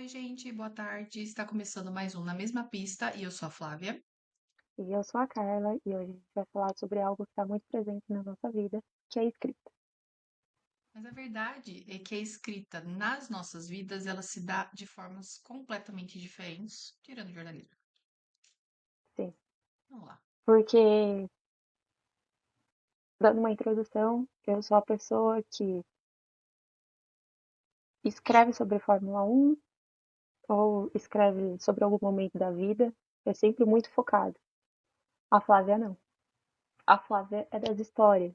Oi, gente, boa tarde. Está começando mais um Na Mesma Pista e eu sou a Flávia. E eu sou a Carla e hoje a gente vai falar sobre algo que está muito presente na nossa vida, que é a escrita. Mas a verdade é que a escrita nas nossas vidas ela se dá de formas completamente diferentes, tirando o jornalismo. Sim, Vamos lá. porque, dando uma introdução, eu sou a pessoa que escreve sobre Fórmula 1 ou escreve sobre algum momento da vida, é sempre muito focado. A Flávia não. A Flávia é das histórias,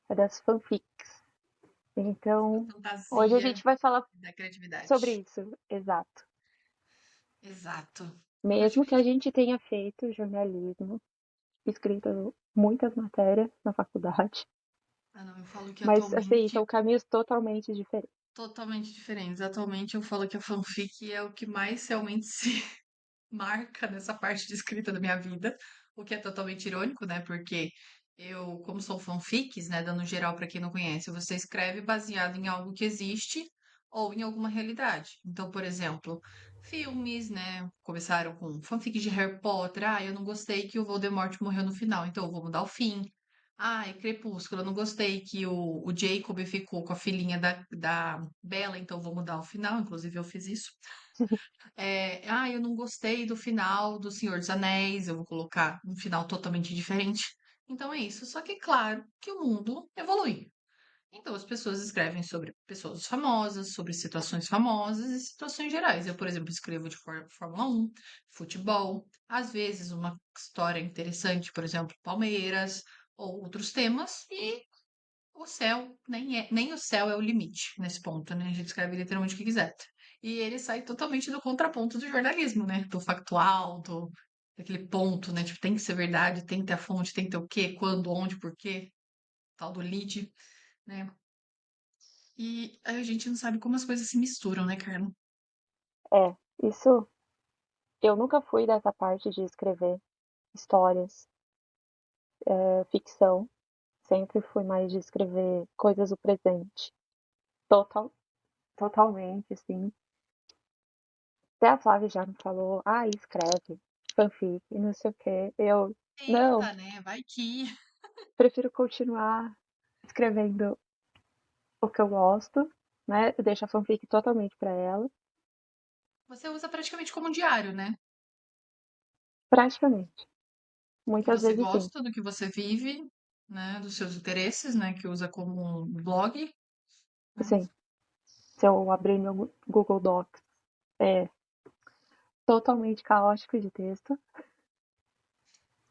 é das fanfics. Da Então, hoje a fantasia gente vai falar e da criatividade. sobre isso, exato. Exato. Eu acho Mesmo que a que. gente tenha feito jornalismo, escrito muitas matérias na faculdade, Ah, não, eu falo que mas, assim, são atualmente caminhos totalmente diferentes. totalmente diferentes. Atualmente eu falo que a fanfic é o que mais realmente se marca nessa parte de escrita da minha vida, o que é totalmente irônico, né? Porque eu, como sou fanfics, né, dando geral para quem não conhece, você escreve baseado em algo que existe ou em alguma realidade. Então, por exemplo, filmes, né, começaram com fanfic de Harry Potter. Ah, eu não gostei que o Voldemort morreu no final, então eu vou mudar o fim. Ai, Crepúsculo, eu não gostei que o Jacob ficou com a filhinha da Bella, então eu vou mudar o final. Inclusive, eu fiz isso. Eu não gostei do final do Senhor dos Anéis, eu vou colocar um final totalmente diferente. Então é isso. Só que, claro, que o mundo evolui. Então as pessoas escrevem sobre pessoas famosas, sobre situações famosas e situações gerais. Eu, por exemplo, escrevo de Fórmula 1, futebol, às vezes uma história interessante, por exemplo, Palmeiras, ou outros temas, e o céu nem o céu é o limite nesse ponto, né? A gente escreve literalmente o que quiser. E ele sai totalmente do contraponto do jornalismo, né? Do factual, daquele ponto, né? Tipo, tem que ser verdade, tem que ter a fonte, tem que ter o quê, quando, onde, por quê, tal do lead, né? E aí a gente não sabe como as coisas se misturam, né, Carla? É, isso eu nunca fui dessa parte de escrever histórias, ficção. Sempre fui mais de escrever coisas do presente. Total, totalmente, assim. Até a Flávia já me falou, ah, escreve fanfic e não sei o quê. Eu, não, Tenta, né? Vai que. prefiro continuar escrevendo o que eu gosto, né? Eu deixo a fanfic totalmente pra ela, Você usa praticamente como um diário, né? praticamente. Do que Muitas você vezes sim. gosta, do que você vive, né? Dos seus interesses, né? Que usa como um blog, né? Assim, se eu abrir meu Google Docs, é totalmente caótico de texto.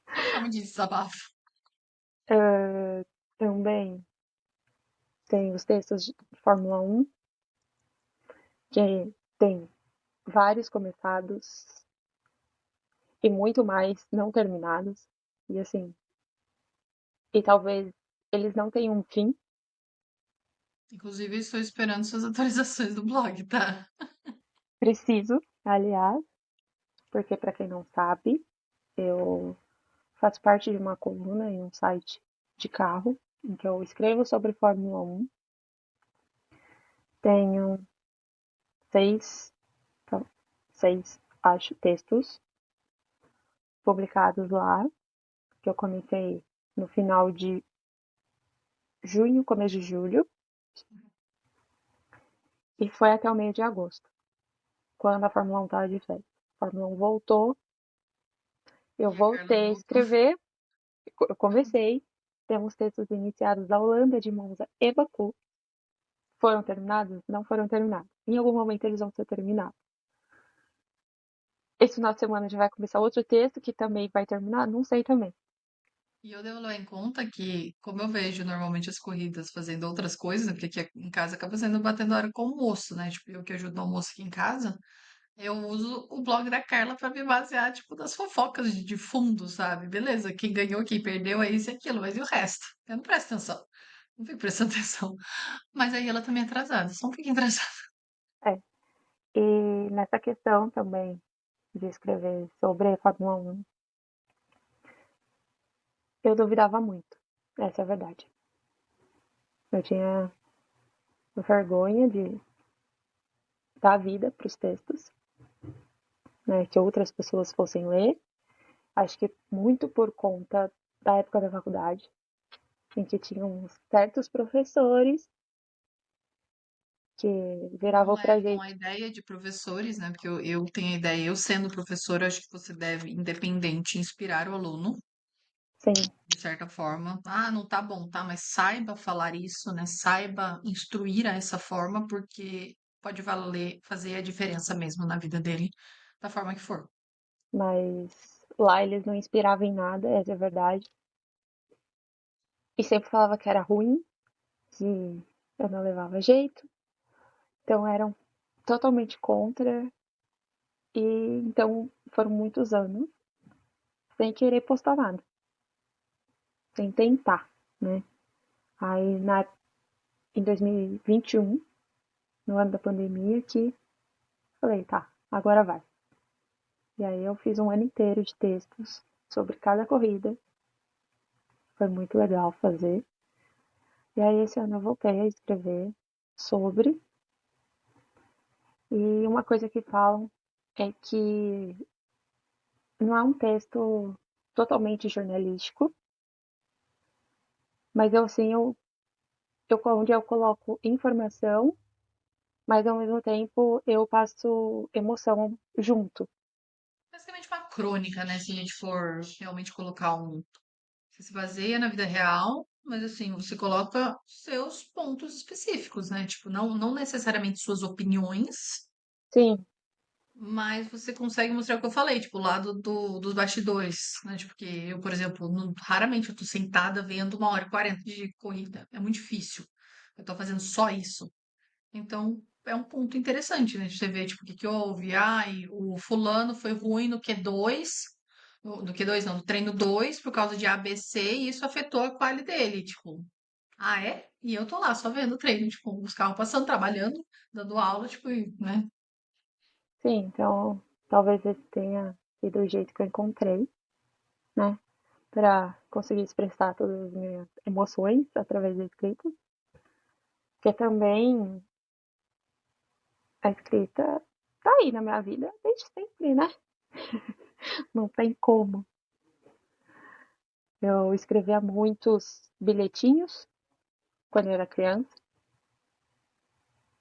Uma forma de desabafo. Também tem os textos de Fórmula 1, que tem vários começados e muito mais não terminados. E assim, e talvez eles não tenham um fim. Inclusive, estou esperando suas atualizações do blog, tá? Preciso, aliás, porque para quem não sabe, eu faço parte de uma coluna em um site de carro, em que eu escrevo sobre Fórmula 1. Tenho seis, então, seis, acho, textos publicados lá, que eu comecei no final de junho, começo de julho, e foi até o meio de agosto, quando a Fórmula 1 estava de férias. A Fórmula 1 voltou, eu E a Carla voltei a voltou. escrever, eu comecei, temos textos iniciados da Holanda, de Monza e Baku. Foram terminados? Não foram terminados. Em algum momento eles vão ser terminados. Esse final de semana já vai começar outro texto que também vai terminar? Não sei também. E eu devo levar em conta que, como eu vejo normalmente as corridas fazendo outras coisas, né, porque aqui em casa acaba sendo batendo hora com o almoço, né? Tipo, eu que ajudo no almoço aqui em casa, eu uso o blog da Carla pra me basear, tipo, das fofocas de fundo, sabe? Beleza, quem ganhou, quem perdeu, é isso e aquilo, mas e o resto? Eu não presto atenção. Não fico prestando atenção. Mas aí ela também é atrasada, só um pouquinho atrasada. É. E nessa questão também de escrever sobre a Fórmula 1, eu duvidava muito. Essa é a verdade. Eu tinha vergonha de dar vida para os textos, né, que outras pessoas fossem ler. Acho que muito por conta da época da faculdade, em que tinham certos professores que Não viravam pra levam a gente. ideia de professores, né? Porque eu tenho a ideia, eu sendo professora, acho que você deve, independente, inspirar o aluno, Sim, de certa forma. Ah, não tá bom, tá? Mas saiba falar isso, né? Saiba instruir a essa forma, porque pode valer, fazer a diferença mesmo na vida dele, da forma que for. mas lá eles não inspiravam em nada, essa é a verdade. E sempre falava que era ruim, que eu não levava jeito. Então eram totalmente contra. E então foram muitos anos sem querer postar nada, sem tentar, né? Aí em 2021, no ano da pandemia, que falei, tá, agora vai. E aí eu fiz um ano inteiro de textos sobre cada corrida. Foi muito legal fazer. E aí esse ano eu voltei a escrever sobre. E uma coisa que falam é que não é um texto totalmente jornalístico, mas eu assim, onde eu coloco informação, mas ao mesmo tempo eu passo emoção junto. Basicamente uma crônica, né? Se a gente for realmente colocar um. Você se baseia na vida real, mas assim, você coloca seus pontos específicos, né? Tipo, não necessariamente suas opiniões, Sim, mas você consegue mostrar o que eu falei, tipo, o lado dos bastidores, né? Tipo, porque eu, por exemplo, raramente eu tô sentada vendo 1h40 de corrida. É muito difícil. Eu tô fazendo só isso. Então, é um ponto interessante, né? De você ver, tipo, o que que houve. Ai, o fulano foi ruim no Q2, no Q2 não, no treino 2 por causa de ABC, e isso afetou a quali dele. Tipo, ah, é? E eu tô lá só vendo o treino, tipo, os carros passando, trabalhando, dando aula, tipo, né? sim, então talvez esse tenha sido o jeito que eu encontrei, né? Para conseguir expressar todas as minhas emoções através da escrita. Porque também a escrita tá aí na minha vida desde sempre, né? Não tem como. Eu escrevia muitos bilhetinhos quando eu era criança.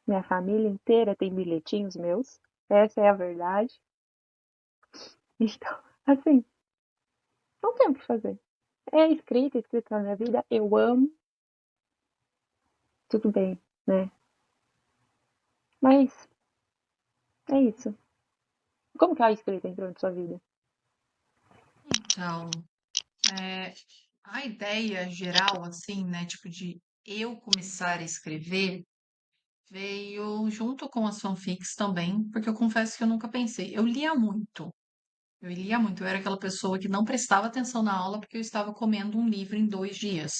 Minha família inteira tem bilhetinhos meus. Essa é a verdade. Então, assim, não tem o que fazer. É escrita na minha vida, eu amo, tudo bem, né? Mas é isso. Como que a escrita entrou na sua vida? Então, é, a ideia geral, assim, né? Tipo, de eu começar a escrever veio junto com as fanfics também, porque eu confesso que eu nunca pensei. Eu lia muito. Eu lia muito, eu era aquela pessoa que não prestava atenção na aula porque eu estava comendo um livro em 2 dias.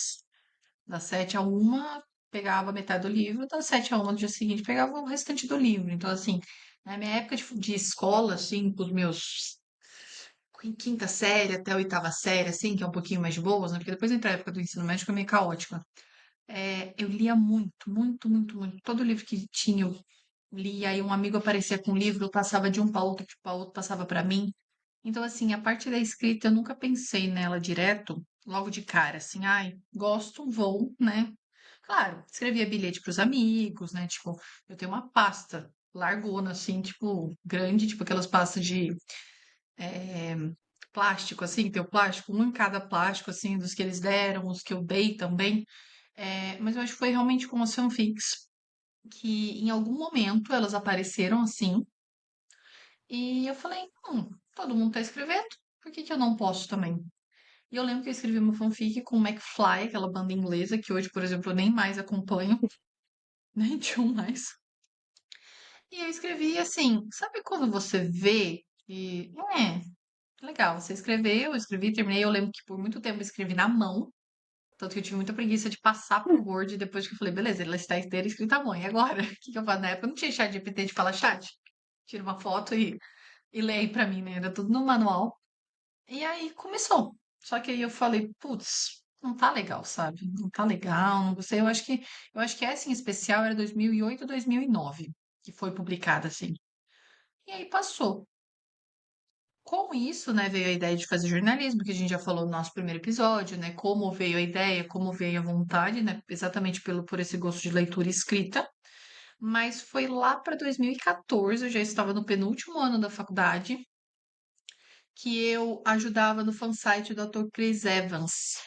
Das 7 a 1, pegava metade do livro, das 7 a 1 do dia seguinte, pegava o restante do livro. Então, assim, na minha época de escola, assim, com os meus em quinta série até a oitava série, assim, que é um pouquinho mais de boas, né? Porque depois entra a época do ensino médio, que é meio caótica. Eu lia muito, muito, muito, muito. Todo livro que tinha, eu lia, aí um amigo aparecia com um livro, eu passava de um para outro, para outro, passava para mim. Então, assim, a parte da escrita eu nunca pensei nela direto, logo de cara, assim, ai, gosto, vou, né? Claro, escrevia bilhete para os amigos, né? Tipo, eu tenho uma pasta largona, assim, tipo, grande, tipo aquelas pastas de eh, plástico, assim, tem o plástico, um em cada plástico, assim, dos que eles deram, os que eu dei também. Mas eu acho que foi realmente com as fanfics, que em algum momento elas apareceram assim, e eu falei, todo mundo tá escrevendo, por que que eu não posso também? E eu lembro que eu escrevi uma fanfic com o McFly, aquela banda inglesa, que hoje, por exemplo, eu nem mais acompanho, nem tinha mais. E eu escrevi assim, sabe quando você vê e, legal, você escreveu, eu escrevi, terminei, eu lembro que por muito tempo eu escrevi na mão, tanto que eu tive muita preguiça de passar pro Word depois que eu falei, beleza, ela está inteira escrita à mão, e agora? O que que eu faço? Na época eu não tinha chat GPT de falar chat, tira uma foto e lê aí pra mim, né? Era tudo no manual. E aí começou. Só que aí eu falei, putz, não tá legal, sabe? Não tá legal, não gostei. Eu acho que essa em especial era 2008, 2009. que foi publicada, assim. E aí passou. Com isso, né, veio a ideia de fazer jornalismo, que a gente já falou no nosso primeiro episódio, né? Como veio a ideia, como veio a vontade, né? Exatamente por esse gosto de leitura escrita. Mas foi lá para 2014, eu já estava no penúltimo ano da faculdade, que eu ajudava no fansite do ator Chris Evans.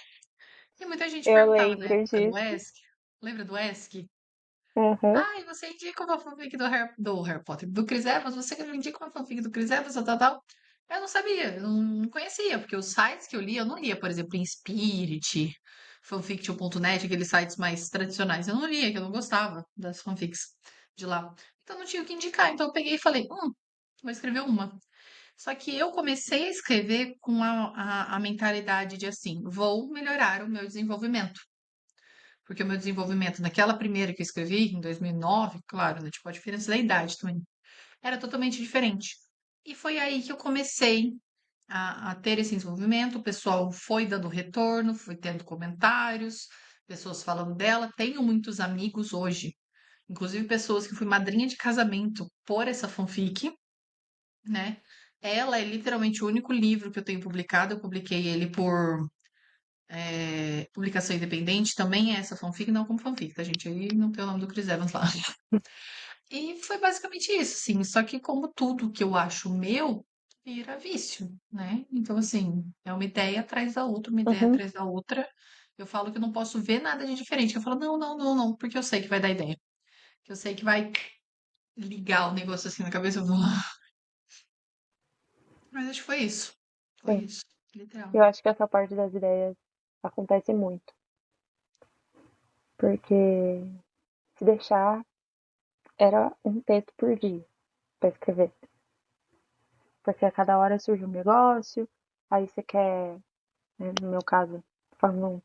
E muita gente Eu perguntava na lembro época do disso. ESC, lembra do ESC? Aham. Ah, e você indica uma fanfic do Harry Potter, do Chris Evans? Você que me indica uma fanfic do Chris Evans, tal, tal, tal. Eu não sabia, eu não conhecia, porque os sites que eu lia, eu não lia, por exemplo, em Spirit, fanfiction.net, aqueles sites mais tradicionais. Eu não lia, que eu não gostava das fanfics de lá. Então não tinha o que indicar. Então eu peguei e falei, vou escrever uma. Só que eu comecei a escrever com a mentalidade de assim, vou melhorar o meu desenvolvimento. Porque o meu desenvolvimento naquela primeira que eu escrevi, em 2009, claro, né, tipo, a diferença da idade também, era totalmente diferente. E foi aí que eu comecei a ter esse desenvolvimento. O pessoal foi dando retorno, foi tendo comentários, pessoas falando dela. Tenho muitos amigos hoje, inclusive pessoas que fui madrinha de casamento por essa fanfic, né? Ela é literalmente o único livro que eu tenho publicado. Eu publiquei ele por publicação independente, também é essa fanfic, não como fanfic, tá, gente? Aí não tem o nome do Chris Evans lá. E foi basicamente isso, assim. Só que como tudo que eu acho meu, vira vício, né? Então, assim, é uma ideia atrás da outra, uma ideia Uhum. atrás da outra. Eu falo que eu não posso ver nada de diferente. Eu falo, não, não, não, não, porque eu sei que vai dar ideia. Que eu sei que vai ligar o negócio assim na cabeça. Eu vou... Mas acho que foi isso. Foi Sim. isso. Literal. Eu acho que essa parte das ideias acontece muito. Porque se deixar, era um texto por dia para escrever. Porque a cada hora surge um negócio, aí você quer, né, no meu caso, Fórmula 1,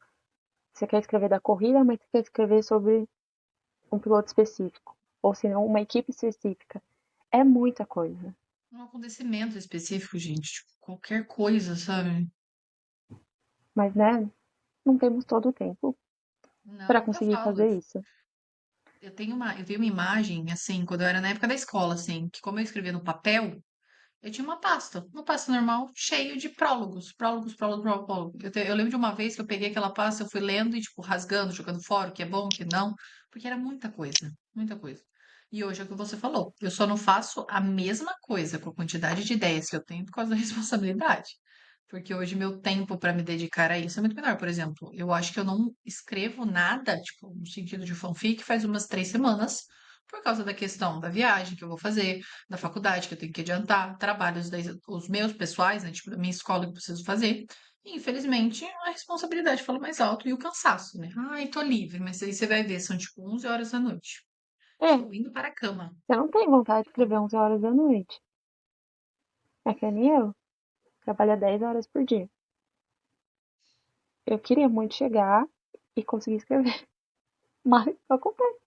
você quer escrever da corrida, mas você quer escrever sobre um piloto específico. Ou se não, uma equipe específica. É muita coisa. Um acontecimento específico, gente. Tipo, qualquer coisa, sabe? Mas, né, não temos todo o tempo para Não, eu conseguir falo. fazer isso. Eu tenho uma imagem, assim, quando eu era na época da escola, assim, que como eu escrevia no papel, eu tinha uma pasta normal, cheio de prólogos, prólogos, prólogos, prólogos, prólogos. Eu lembro de uma vez que eu peguei aquela pasta, eu fui lendo e, tipo, rasgando, jogando fora, o que é bom, o que não, porque era muita coisa, muita coisa. E hoje é o que você falou, eu só não faço a mesma coisa com a quantidade de ideias que eu tenho por causa da responsabilidade. Porque hoje meu tempo para me dedicar a isso é muito menor. Por exemplo, eu acho que eu não escrevo nada, tipo, no sentido de fanfic, faz umas 3 semanas, por causa da questão da viagem que eu vou fazer, da faculdade que eu tenho que adiantar, trabalhos os meus pessoais, né, tipo, da minha escola que eu preciso fazer. E, infelizmente, a responsabilidade fala mais alto e o cansaço, né? Ai, tô livre, mas aí você vai ver, são tipo 11 horas da noite. É, Estou indo para a cama. eu não tenho vontade de escrever 11 horas da noite. É que nem eu. Trabalha 10 horas por dia. Eu queria muito chegar e conseguir escrever. Mas não acontece.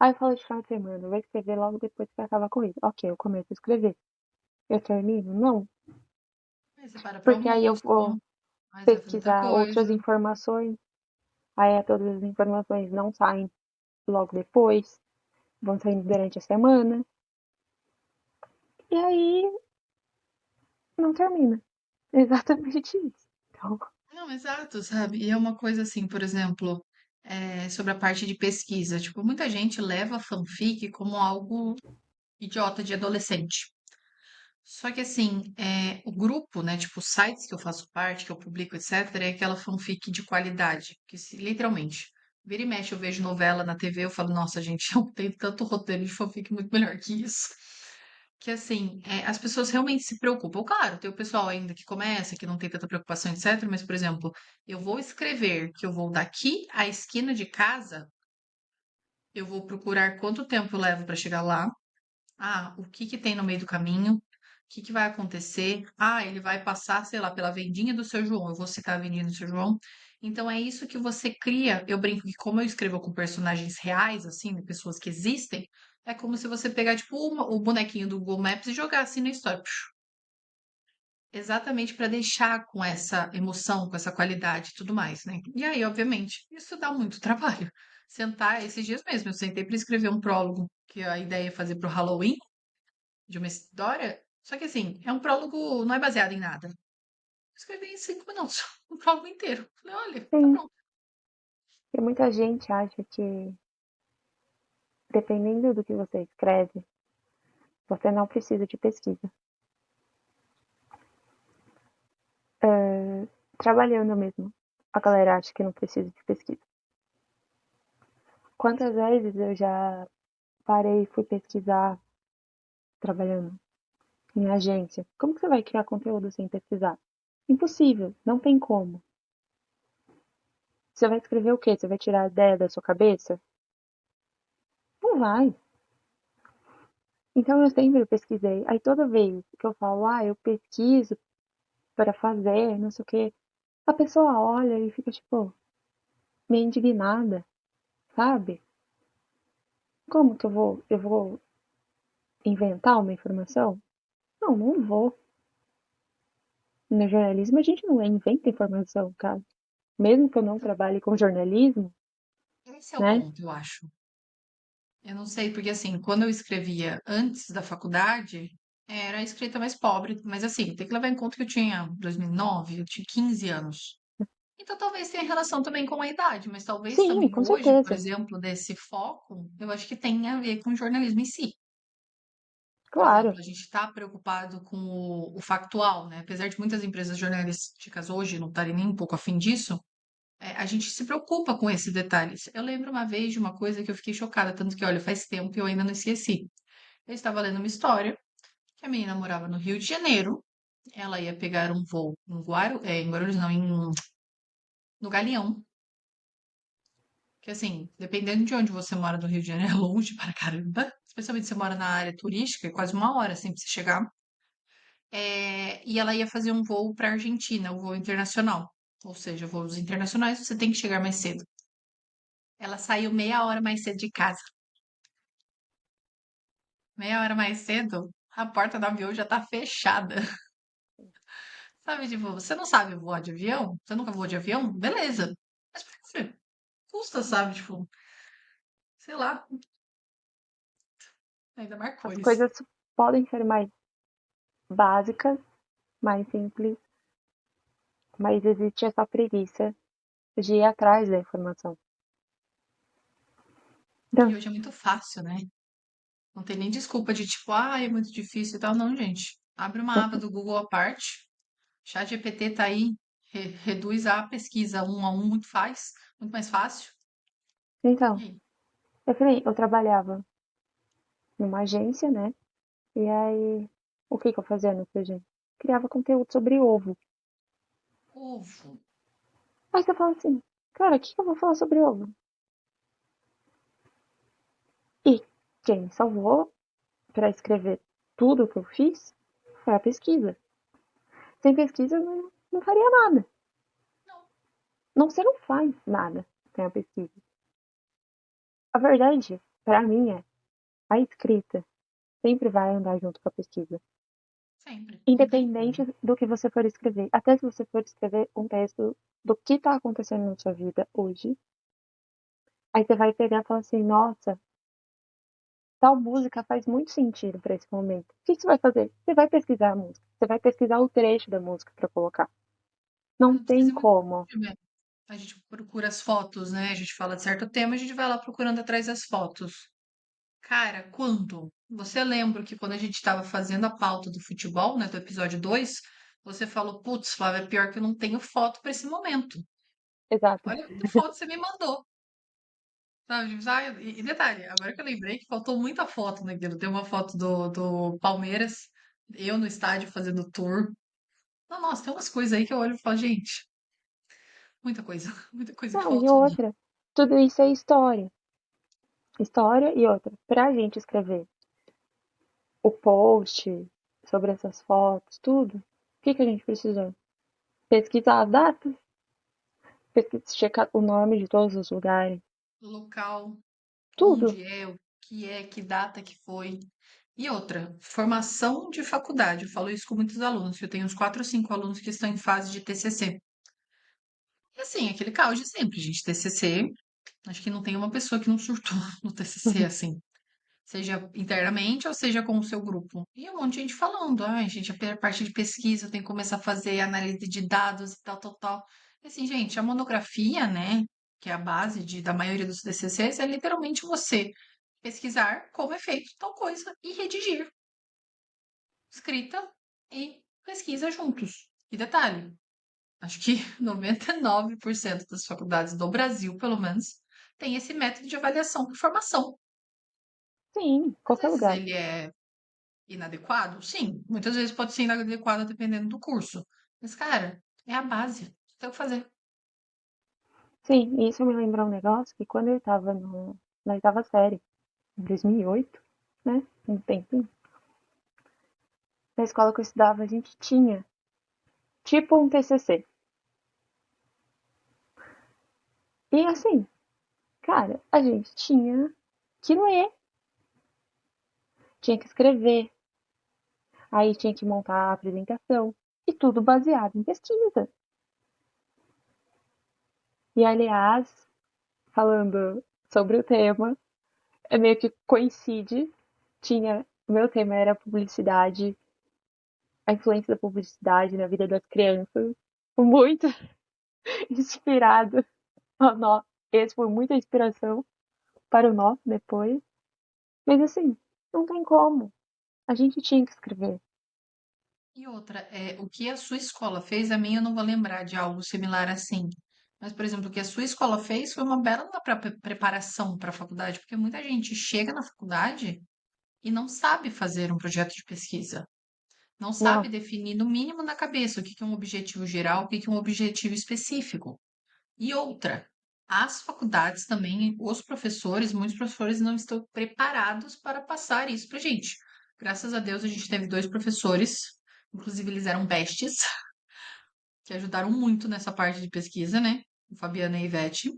Aí eu falo de final de semana, eu vou escrever logo depois que acabar a corrida. Ok, eu começo a escrever. Eu termino? Não. Aí você para pro Porque aí eu almoço, vou aí você vai fazer outra pesquisar outras coisa. informações. Aí todas as informações não saem logo depois. Vão saindo durante a semana. E aí não termina. Exatamente isso. Então, Não, exato, sabe? E é uma coisa assim, por exemplo, sobre a parte de pesquisa. Tipo, muita gente leva a fanfic como algo idiota de adolescente. Só que assim, o grupo, né? Tipo, os sites que eu faço parte, que eu publico, etc., é aquela fanfic de qualidade. Que se, literalmente, vira e mexe, eu vejo novela na TV, eu falo, nossa, gente, eu tenho tanto roteiro de fanfic muito melhor que isso. Que assim, as pessoas realmente se preocupam. Claro, tem o pessoal ainda que começa, que não tem tanta preocupação, etc. Mas, por exemplo, eu vou escrever que eu vou daqui à esquina de casa, eu vou procurar quanto tempo eu levo para chegar lá. Ah, o que que tem no meio do caminho? O que que vai acontecer? Ah, ele vai passar, sei lá, pela vendinha do seu João. Eu vou citar a vendinha do seu João. Então é isso que você cria. Eu brinco que como eu escrevo com personagens reais, assim, de pessoas que existem, é como se você pegar, tipo, o bonequinho do Google Maps e jogar assim na história. exatamente para deixar com essa emoção, com essa qualidade e tudo mais, né? E aí, obviamente, isso dá muito trabalho. Sentar esses dias mesmo, eu sentei para escrever um prólogo, que a ideia é fazer pro Halloween, de uma história. Só que assim, é um prólogo, não é baseado em nada. Escrevi em 5 minutos, o prólogo inteiro. Falei, olha, tá Sim, pronto. e muita gente acha que, dependendo do que você escreve, você não precisa de pesquisa. Trabalhando mesmo, a galera acha que não precisa de pesquisa. Quantas vezes eu já parei e fui pesquisar trabalhando em agência? Como que você vai criar conteúdo sem pesquisar? Impossível, não tem como. Você vai escrever o quê? Você vai tirar a ideia da sua cabeça? Não vai. Então eu sempre pesquisei. Aí toda vez que eu falo, eu pesquiso para fazer, não sei o quê, a pessoa olha e fica tipo, meio indignada, sabe? Como que eu vou inventar uma informação? Não, não vou. No jornalismo a gente não inventa informação, cara. Mesmo que eu não trabalhe com jornalismo, Esse é o né? ponto, eu acho. Eu não sei, porque assim, quando eu escrevia antes da faculdade, era a escrita mais pobre, mas assim, tem que levar em conta que eu tinha 2009, eu tinha 15 anos. Então talvez tenha relação também com a idade, mas talvez Sim, também com hoje, por certeza. exemplo, desse foco, eu acho que tenha a ver com o jornalismo em si. Por Claro. exemplo, a gente está preocupado com o factual, né? Apesar de muitas empresas jornalísticas hoje não estarem nem um pouco afim disso, a gente se preocupa com esses detalhes. Eu lembro uma vez de uma coisa que eu fiquei chocada, tanto que, olha, faz tempo e eu ainda não esqueci. Eu estava lendo uma história que a menina morava no Rio de Janeiro, ela ia pegar um voo em Guarulhos, não, no Galeão, que assim, dependendo de onde você mora no Rio de Janeiro, é longe para caramba, especialmente se você mora na área turística, é quase uma hora assim pra você chegar. E ela ia fazer um voo para Argentina, um voo internacional. Ou seja, voos internacionais você tem que chegar mais cedo. Ela saiu meia hora mais cedo de casa. Meia hora mais cedo, a porta do avião já tá fechada. Sabe, tipo, você não sabe voar de avião? Você nunca voou de avião? Beleza. Mas por que você custa, sabe? Tipo, sei lá, ainda marcou As isso. coisas podem ser mais básicas, mais simples, mas existe essa preguiça de ir atrás da informação. E Então, hoje é muito fácil, né? Não tem nem desculpa de tipo, é muito difícil e tal. Não, gente. Abre uma aba do Google à parte. ChatGPT tá aí, reduz a pesquisa um a um, muito mais fácil. E então, aí? eu trabalhava numa agência, né? E aí, o que que eu fazia nessa agência? Criava conteúdo sobre ovo. Ovo. Aí você fala assim, cara, o que que eu vou falar sobre ovo? E quem me salvou para escrever tudo o que eu fiz foi a pesquisa. Sem pesquisa eu não faria nada. Não. Não, você não faz nada sem a pesquisa. A verdade, para mim, é a escrita sempre vai andar junto com a pesquisa. Sempre. Não tem como. Independente do que você for escrever. Até se você for escrever um texto do que está acontecendo na sua vida hoje, aí você vai pegar e falar assim, nossa, tal música faz muito sentido para esse momento. O que você vai fazer? Você vai pesquisar a música. Você vai pesquisar o trecho da música para colocar. Eu Não não tem fazia muito como. sentido. A gente procura as fotos, né? A gente fala de certo tema, a gente vai lá procurando atrás das fotos. Cara, quando? Você lembra que quando a gente estava fazendo a pauta do futebol, né, do episódio 2, você falou, putz, Flávia, é pior que eu não tenho foto para esse momento. Exato. Olha quanta foto você me mandou. Sabe? Tipo, e detalhe, agora que eu lembrei que faltou muita foto naquilo. Tem uma foto do Palmeiras, eu no estádio fazendo tour. Não, nossa, tem umas coisas aí que eu olho e falo, gente, muita coisa que Não, e faltou. outra. Tudo isso é história. História e outra. Pra gente escrever o post sobre essas fotos, tudo, o que que a gente precisou? Pesquisar as datas, checar o nome de todos os lugares, Local, tudo. onde é, o que é, que data que foi. E outra, formação de faculdade. Eu falo isso com muitos alunos, que eu tenho uns 4 ou 5 alunos que estão em fase de TCC. E assim, aquele caos de sempre, gente. TCC, acho que não tem uma pessoa que não surtou no TCC, assim. Seja internamente ou seja com o seu grupo. E um monte de gente falando, ai, gente, a parte de pesquisa tem que começar a fazer análise de dados e tal, tal, tal. E assim, gente, a monografia, né, que é a base da maioria dos TCCs, é literalmente você pesquisar como é feito tal coisa e redigir, escrita e pesquisa juntos. E detalhe, acho que 99% das faculdades do Brasil, pelo menos, tem esse método de avaliação e formação. Sim, Às qualquer vezes lugar. ele é inadequado? Sim, muitas vezes pode ser inadequado dependendo do curso. Mas, cara, é a base. Tem o que fazer. Sim, e isso me lembra um negócio que quando eu estava na oitava série, em 2008, né? Um tempinho. Na escola que eu estudava, a gente tinha tipo um TCC. E assim, cara, a gente tinha que ler, tinha que escrever, aí tinha que montar a apresentação, e tudo baseado em pesquisa. E aliás, falando sobre o tema, é meio que coincide, o meu tema era publicidade, a influência da publicidade na vida das crianças, muito inspirado a nós. Esse foi muita inspiração para o nosso depois. Mas assim, não tem como. A gente tinha que escrever. E outra, o que a sua escola fez, a minha eu não vou lembrar de algo similar assim. Mas, por exemplo, o que a sua escola fez foi uma bela preparação para a faculdade, porque muita gente chega na faculdade e não sabe fazer um projeto de pesquisa. Não sabe Não, definir, no mínimo, na cabeça, o que que é um objetivo geral, o que que é um objetivo específico. E outra, as faculdades também, os professores, muitos professores não estão preparados para passar isso para gente. Graças a Deus a gente teve dois professores, inclusive eles eram bestes, que ajudaram muito nessa parte de pesquisa, né? O Fabiano e a Ivete.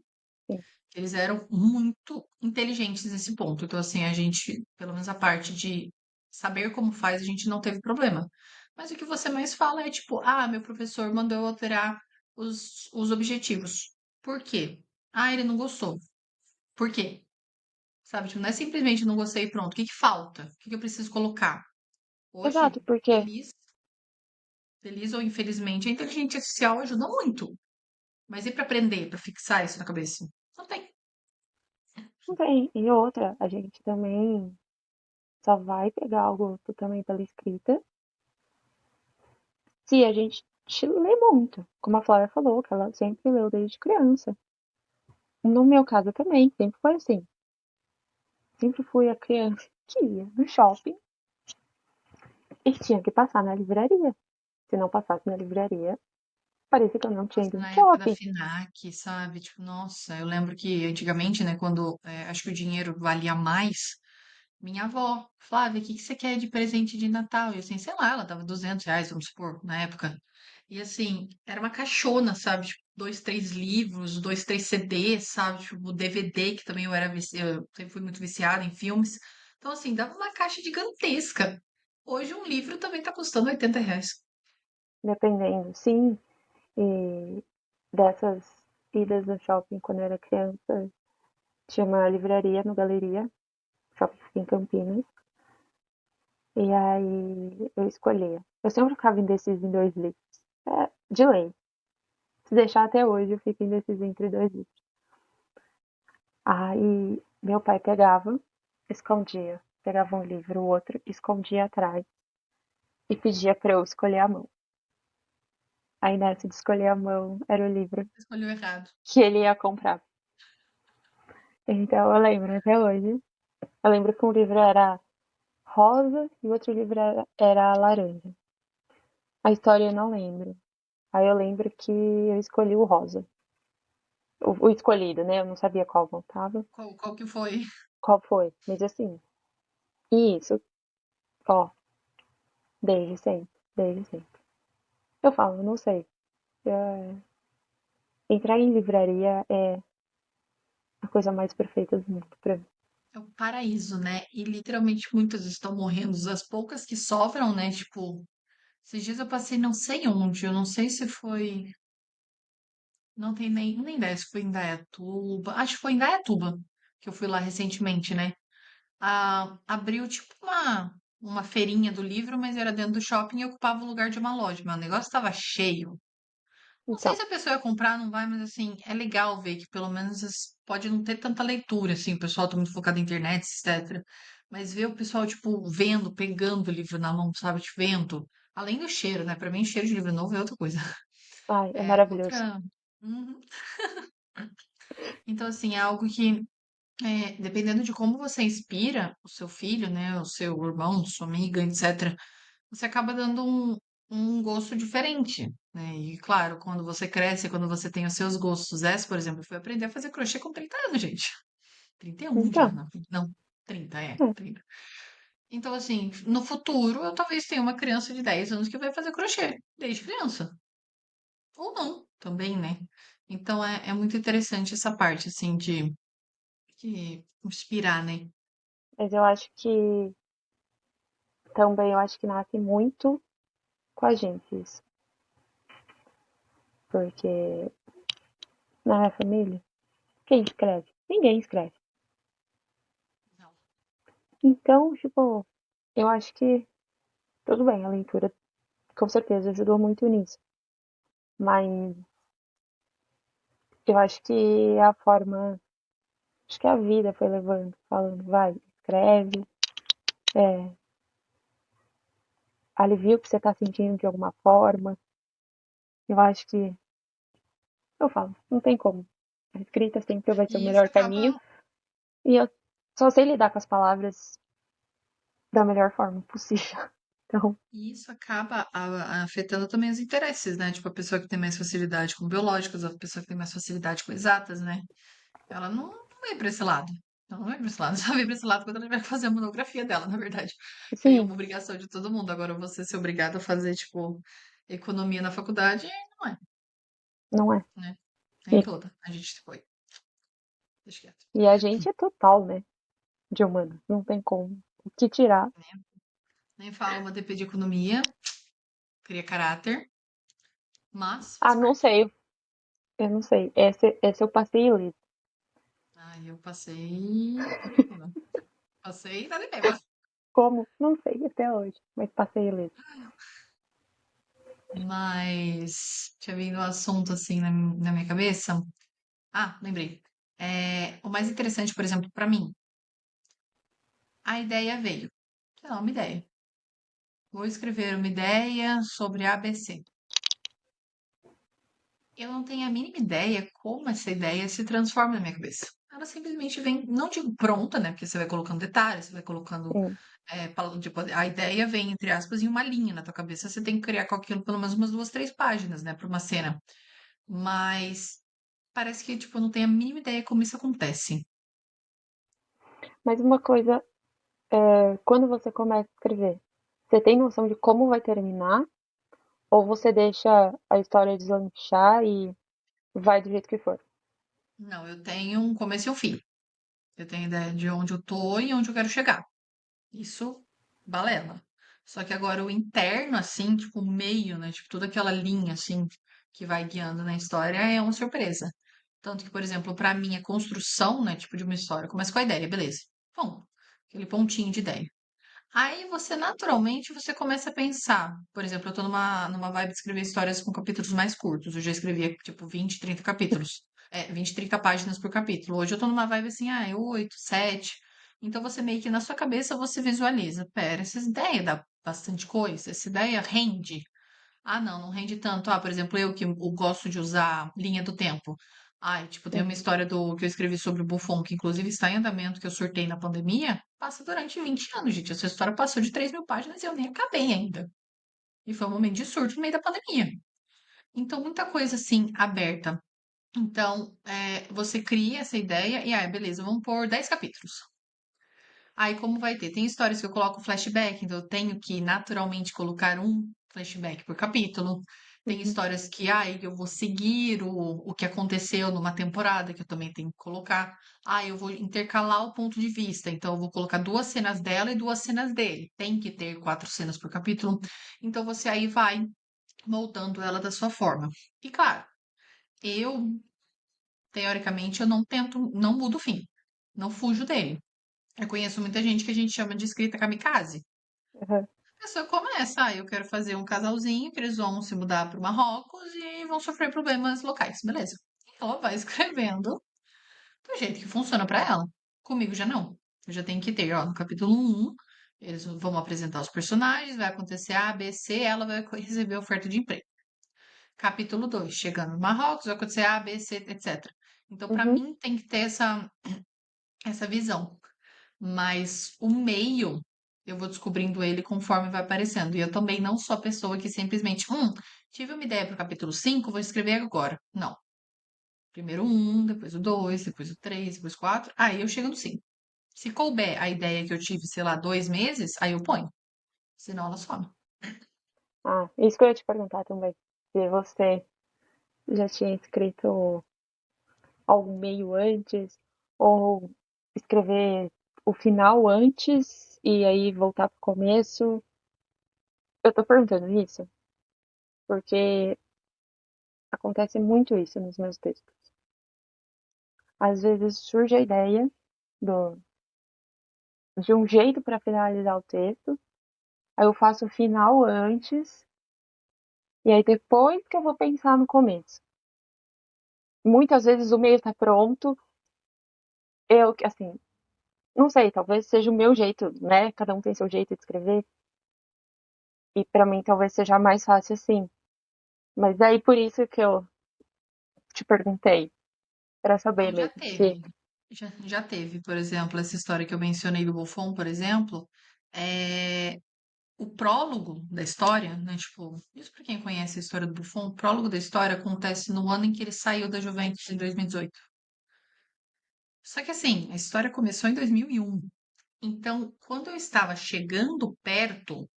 sim, Eles eram muito inteligentes nesse ponto. Então, assim, a gente, pelo menos a parte de saber como faz, a gente não teve problema. Mas o que você mais fala é tipo, ah, meu professor mandou eu alterar os objetivos. Por quê? Ah, ele não gostou. Por quê? Sabe, tipo, não é simplesmente não gostei e pronto. O que que falta? O que que eu preciso colocar? exato, Hoje, porque feliz ou infelizmente, a inteligência artificial ajuda muito. Mas e para aprender, para fixar isso na cabeça? Não tem. não tem. E outra, a gente também só vai pegar algo também pela escrita se a gente lê muito. Como a Flávia falou, que ela sempre leu desde criança. No meu caso também, sempre foi assim. Sempre fui a criança que ia no shopping e tinha que passar na livraria. Se não passasse na livraria, parecia que eu não tinha Nossa, ido no na época da shopping. FINAC, sabe? Tipo, nossa, eu lembro que antigamente, né, quando acho que o dinheiro valia mais, minha avó, Flávia, o que que você quer de presente de Natal? E assim, sei lá, ela dava R$ 200, vamos supor, na época. E assim, era uma caixona, sabe? Tipo, 2, 3 livros, 2, 3 CDs, sabe? Tipo, DVD, que também eu sempre fui muito viciada em filmes. Então, assim, dava uma caixa gigantesca. Hoje um livro também tá custando R$ 80. Dependendo, sim. E dessas idas no shopping quando eu era criança, tinha uma livraria no Galeria, shopping que fica em Campinas. E aí eu escolhia. Eu sempre ficava indecisa em dois livros. É, de lei. Se deixar até hoje, eu fico indecisa entre dois livros. Aí meu pai pegava, escondia. Pegava um livro, o outro, escondia atrás e pedia pra eu escolher a mão. Aí nessa de escolher a mão era o livro Você escolheu errado. que ele ia comprar. Então eu lembro até hoje. Eu lembro que um livro era rosa e o outro livro era laranja. A história eu não lembro. Aí eu lembro que eu escolhi o rosa. O escolhido, né? Eu não sabia qual montava, Qual que foi? qual foi. Mas assim, e isso, ó, desde sempre, desde sempre. Eu falo, não sei. É, entrar em livraria é a coisa mais perfeita do mundo pra mim. É o paraíso, né? E literalmente muitas estão morrendo. As poucas que sobram, né? Tipo, esses dias eu passei não sei onde, eu não sei se foi. Não tem nem ideia se foi em Indaiatuba. Acho que foi em Indaiatuba, que eu fui lá recentemente, né? Abriu tipo uma feirinha do livro, mas era dentro do shopping e ocupava o lugar de uma loja. Mas o negócio estava cheio. Não sei Então, se a pessoa ia comprar, não vai, mas assim, é legal ver que pelo menos pode não ter tanta leitura, assim, o pessoal tá muito focado na internet, etc. Mas ver o pessoal, tipo, vendo, pegando o livro na mão, sabe, tipo, vendo. Além do cheiro, né? Pra mim, cheiro de livro novo é outra coisa. ai, é É maravilhoso. outra. Uhum. Então, assim, é algo que, dependendo de como você inspira o seu filho, né, o seu irmão, sua amiga, etc., você acaba dando um gosto diferente, né? E claro, quando você cresce, quando você tem os seus gostos, essa, por exemplo, eu fui aprender a fazer crochê com 30 anos, gente. 31 já, Então, não, 30, é, 30. Então, assim, no futuro, eu talvez tenha uma criança de 10 anos que vai fazer crochê, desde criança. Ou não, também, né? Então, é muito interessante essa parte, assim, de inspirar, né? mas eu acho que também eu acho que nasce muito com a gente isso. Porque na minha família, quem escreve? Ninguém escreve. Não. Então, tipo, eu acho que tudo bem, a leitura com certeza ajudou muito nisso. Mas eu acho que a forma, acho que a vida foi levando, falando, vai, escreve, é, alivia o que você tá sentindo de alguma forma. Eu acho que, eu falo, não tem como. A escrita sempre vai ser o E isso melhor caminho. acaba E eu só sei lidar com as palavras da melhor forma possível. Então, E isso acaba afetando também os interesses, né? Tipo, a pessoa que tem mais facilidade com biológicas, a pessoa que tem mais facilidade com exatas, né? Ela não vai para esse lado. Ela não vai para esse lado, só vai para esse lado quando ela vai fazer a monografia dela, na verdade. Que aí é uma sim, obrigação de todo mundo. Agora, você ser obrigado a fazer, tipo, economia na faculdade, não é, não é. né? Nem E, toda. A gente foi, deixa quieto. e a gente é total, né? De humanas. Não tem como. O que tirar? Nem fala uma DP de economia, cria caráter, mas Ah, faz não parte. sei. Eu não sei. Essa eu passei ileso. Ai, eu passei tranquila. Passei nada mesmo. Como? Não sei até hoje. Mas passei ileso. Mas tinha vindo um assunto assim na minha cabeça. Ah, lembrei. O mais interessante, por exemplo, para mim, a ideia veio. Sei lá, uma ideia. Vou escrever uma ideia sobre ABC. Eu não tenho a mínima ideia como essa ideia se transforma na minha cabeça. Ela simplesmente vem, não digo pronta, né? Porque você vai colocando detalhes, você vai colocando. Sim. Tipo, a ideia vem, entre aspas, em uma linha na tua cabeça. Você tem que criar com aquilo pelo menos umas duas, três páginas, né? Para uma cena. Mas parece que, tipo, eu não tenho a mínima ideia como isso acontece. Mas uma coisa, quando você começa a escrever, você tem noção de como vai terminar? Ou você deixa a história deslanchar e vai do jeito que for? Não, eu tenho um começo e um fim. Eu tenho ideia de onde eu tô e onde eu quero chegar. Isso, balela. Só que agora o interno, assim, tipo, o meio, né? Tipo, toda aquela linha, assim, que vai guiando na história é uma surpresa. Tanto que, por exemplo, pra mim, a construção, né, tipo, de uma história começa com a ideia, beleza. Bom, aquele pontinho de ideia. Aí você naturalmente você começa a pensar. Por exemplo, eu tô numa vibe de escrever histórias com capítulos mais curtos. Eu já escrevia tipo 20, 30 capítulos. 20, 30 páginas por capítulo. Hoje eu tô numa vibe assim, 8, 7. Então você meio que na sua cabeça você visualiza. Pera, essa ideia dá bastante coisa, essa ideia rende. Ah, não rende tanto. Ah, por exemplo, eu que gosto de usar linha do tempo. Ai, tipo, tem Sim. uma história que eu escrevi sobre o Buffon, que inclusive está em andamento, que eu sorteio na pandemia, passa durante 20 anos, gente. Essa história passou de 3 mil páginas e eu nem acabei ainda. E foi um momento de surto no meio da pandemia. Então, muita coisa assim, aberta. Então, você cria essa ideia e, beleza, vamos pôr 10 capítulos. Aí, como vai ter? Tem histórias que eu coloco flashback, então eu tenho que naturalmente colocar um flashback por capítulo. Tem Uhum. histórias que, eu vou seguir o que aconteceu numa temporada, que eu também tenho que colocar. Eu vou intercalar o ponto de vista. Então, eu vou colocar duas cenas dela e duas cenas dele. Tem que ter quatro cenas por capítulo. Então, você aí vai moldando ela da sua forma. E, claro, eu, teoricamente, eu não tento, não mudo o fim. Não fujo dele. Eu conheço muita gente que a gente chama de escrita kamikaze. Uhum. A pessoa começa, eu quero fazer um casalzinho que eles vão se mudar para o Marrocos e vão sofrer problemas locais, beleza. Ela vai escrevendo do jeito que funciona para ela. Comigo já não. Eu já tenho que ter, ó, no capítulo um eles vão apresentar os personagens, vai acontecer A, B, C, ela vai receber a oferta de emprego. Capítulo 2 chegando no Marrocos, vai acontecer A, B, C, etc. Então, para Uhum. mim, tem que ter essa visão. Mas o meio, eu vou descobrindo ele conforme vai aparecendo. E eu também não sou a pessoa que simplesmente, tive uma ideia para o capítulo 5, vou escrever agora. Não. Primeiro o 1, depois o 2, depois o 3, depois o 4. Aí eu chego no 5. Se couber a ideia que eu tive, sei lá, 2 meses, aí eu ponho. Senão ela some. Ah, isso que eu ia te perguntar também. Se você já tinha escrito algum meio antes, ou escrever o final antes e aí voltar pro começo. Eu tô perguntando isso porque acontece muito isso nos meus textos. Às vezes surge a ideia do, de um jeito para finalizar o texto, aí eu faço o final antes, e aí depois que eu vou pensar no começo. Muitas vezes o meio tá pronto, eu, assim, não sei, talvez seja o meu jeito, né? Cada um tem seu jeito de escrever, e pra mim talvez seja mais fácil assim. Mas aí por isso que eu te perguntei, pra saber Não, já mesmo se. teve. Já teve, por exemplo, essa história que eu mencionei do Buffon, por exemplo. É, o prólogo da história, né? Tipo, isso pra quem conhece a história do Buffon, o prólogo da história acontece no ano em que ele saiu da Juventus, em 2018. Só que assim, a história começou em 2001. Então, quando eu estava chegando perto,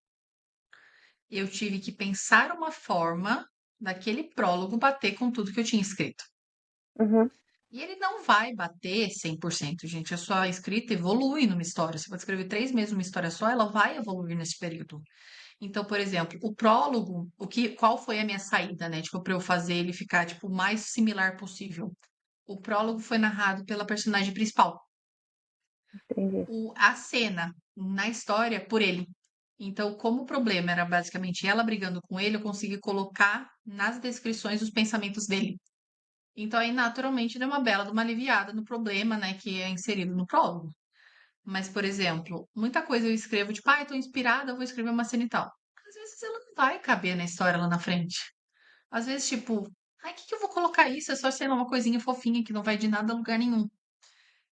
eu tive que pensar uma forma daquele prólogo bater com tudo que eu tinha escrito. Uhum, E ele não vai bater 100%, gente. A sua escrita evolui numa história. Você pode escrever 3 meses numa história só, ela vai evoluir nesse período. Então, por exemplo, o prólogo, qual foi a minha saída, né? Tipo, para eu fazer ele ficar tipo o mais similar possível. O prólogo foi narrado pela personagem principal. entendi. A cena na história por ele. Então, como o problema era basicamente ela brigando com ele, eu consegui colocar nas descrições os pensamentos dele. Então, aí naturalmente deu uma bela de uma aliviada no problema, né, que é inserido no prólogo. Mas, por exemplo, muita coisa eu escrevo, tipo, tô inspirada, eu vou escrever uma cena e tal. Às vezes ela não vai caber na história lá na frente. Às vezes, tipo, o que que eu vou colocar isso? É só, sei lá, uma coisinha fofinha que não vai de nada a lugar nenhum.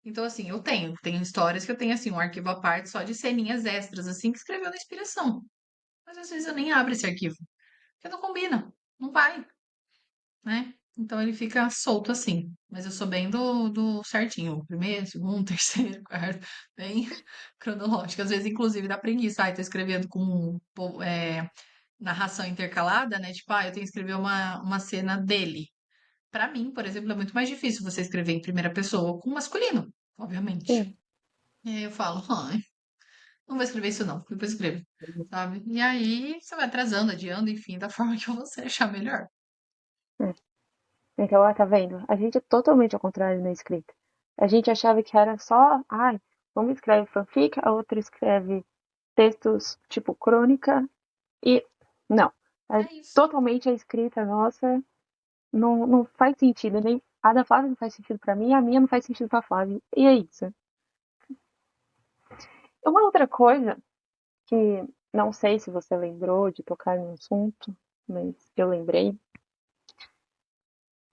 Então, assim, eu tenho histórias que eu tenho, assim, um arquivo à parte só de ceninhas extras, assim, que escreveu na inspiração. Mas às vezes eu nem abro esse arquivo, porque não combina, não vai, né? Então ele fica solto assim. Mas eu sou bem do certinho, primeiro, segundo, terceiro, quarto, bem cronológico. Às vezes, inclusive, dá preguiça. Tô escrevendo com narração intercalada, né? Tipo, eu tenho que escrever uma cena dele. Pra mim, por exemplo, é muito mais difícil você escrever em primeira pessoa com masculino, obviamente. Sim. E aí eu falo, não vou escrever isso não, depois escrevo, sabe? E aí você vai atrasando, adiando, enfim, da forma que você achar melhor. É. Então, tá vendo? A gente é totalmente ao contrário na escrita. A gente achava que era só, uma escreve fanfic, a outra escreve textos tipo crônica e não. É É isso. totalmente a escrita nossa não faz sentido, nem a da Flávia não faz sentido pra mim, a minha não faz sentido pra Flávia. E é isso. Uma outra coisa que não sei se você lembrou de tocar no assunto, mas eu lembrei.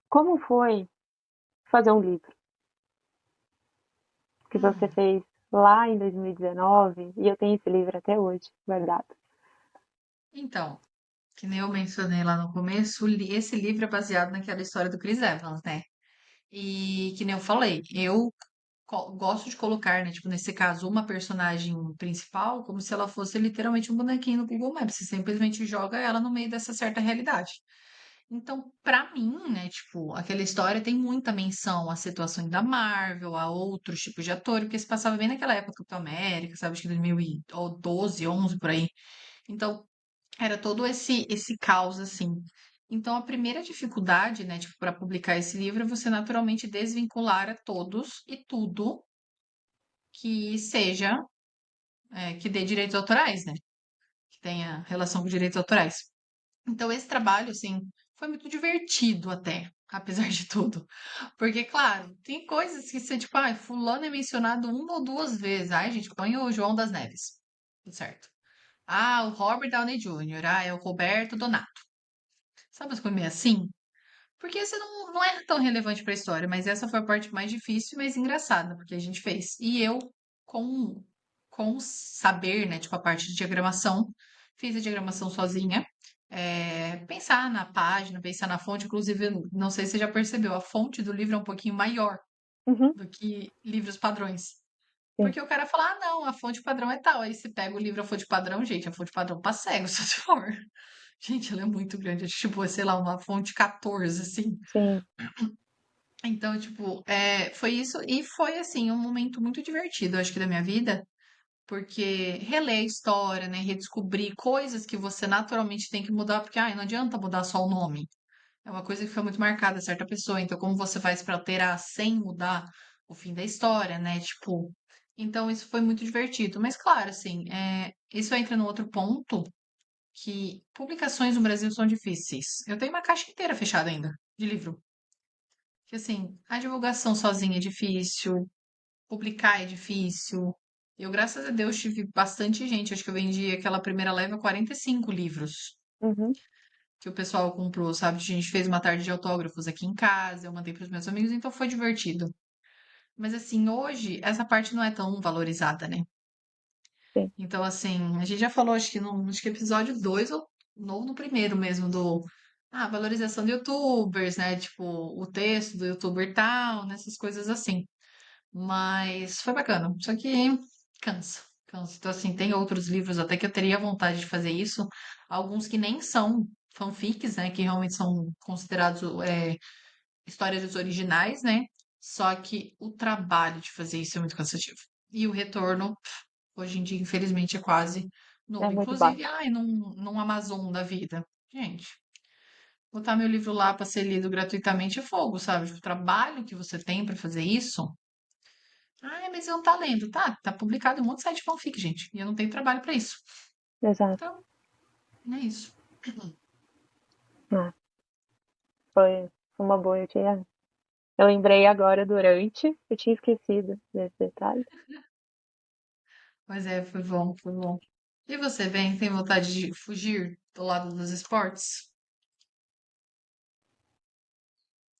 Como foi fazer um livro que você Hum. fez lá em 2019 e eu tenho esse livro até hoje guardado? Então, que nem eu mencionei lá no começo, esse livro é baseado naquela história do Chris Evans, né? E que nem eu falei, eu gosto de colocar, né, tipo, nesse caso, uma personagem principal como se ela fosse literalmente um bonequinho no Google Maps. Você simplesmente joga ela no meio dessa certa realidade. Então, pra mim, né, tipo, aquela história tem muita menção a situações da Marvel, a outros tipos de ator, porque se passava bem naquela época do Capitão América, sabe, acho que 2012, 11 por aí. Então, era todo esse caos assim. Então, a primeira dificuldade, né, tipo, para publicar esse livro é você naturalmente desvincular a todos e tudo que seja, que dê direitos autorais, né? Que tenha relação com direitos autorais. Então, esse trabalho, assim, foi muito divertido até, apesar de tudo. Porque, claro, tem coisas que você, tipo, fulano é mencionado uma ou duas vezes. Ai, gente, põe o João das Neves. Tudo certo. Ah, o Robert Downey Jr., é o Roberto Donato. Sabe as coisas meio assim? Porque esse não é tão relevante para a história, mas essa foi a parte mais difícil, mas engraçada, porque a gente fez. E eu, com, com saber, né, tipo a parte de diagramação, fiz a diagramação sozinha. Pensar na página, pensar na fonte, inclusive, não sei se você já percebeu, a fonte do livro é um pouquinho maior Uhum, do que livros padrões. sim, Porque o cara fala, não, a fonte padrão é tal. Aí você pega o livro, a fonte padrão, gente, a fonte padrão tá cego, só se for. Gente, ela é muito grande, é tipo, sei lá, uma fonte 14, assim. sim. Então, tipo, foi isso. E foi, assim, um momento muito divertido, eu acho que, da minha vida. Porque reler a história, né? Redescobrir coisas que você naturalmente tem que mudar. Porque, não adianta mudar só o nome. É uma coisa que foi muito marcada a certa pessoa. Então, como você faz para alterar sem mudar o fim da história, né? Tipo, então isso foi muito divertido. Mas, claro, assim, isso entra no outro ponto que publicações no Brasil são difíceis. Eu tenho uma caixa inteira fechada ainda de livro. Que assim, a divulgação sozinha é difícil, publicar é difícil. Eu, graças a Deus, tive bastante gente. Acho que eu vendi aquela primeira leva 45 livros Uhum, que o pessoal comprou, sabe? A gente fez uma tarde de autógrafos aqui em casa, eu mandei para os meus amigos, então foi divertido. Mas assim, hoje essa parte não é tão valorizada, né? sim. Então, assim, a gente já falou, acho que episódio 2 ou no primeiro mesmo, valorização de YouTubers, né? Tipo, o texto do YouTuber tal, nessas coisas assim. Mas foi bacana. Só que cansa, cansa. Então, assim, tem outros livros até que eu teria vontade de fazer isso. Alguns que nem são fanfics, né? Que realmente são considerados histórias originais, né? Só que o trabalho de fazer isso é muito cansativo. E o retorno, hoje em dia, infelizmente, é quase É nulo. muito Inclusive, baixo. num Amazon da vida. Gente, botar meu livro lá para ser lido gratuitamente é fogo, sabe? O trabalho que você tem para fazer isso. Mas eu não tá lendo. Tá publicado em um monte de site de fanfic, gente. E eu não tenho trabalho pra isso. Exato. Então, é isso. Ah, foi uma boa. Eu lembrei agora durante, eu tinha esquecido desse detalhe. Mas foi bom, foi bom. E você, bem, tem vontade de fugir do lado dos esportes?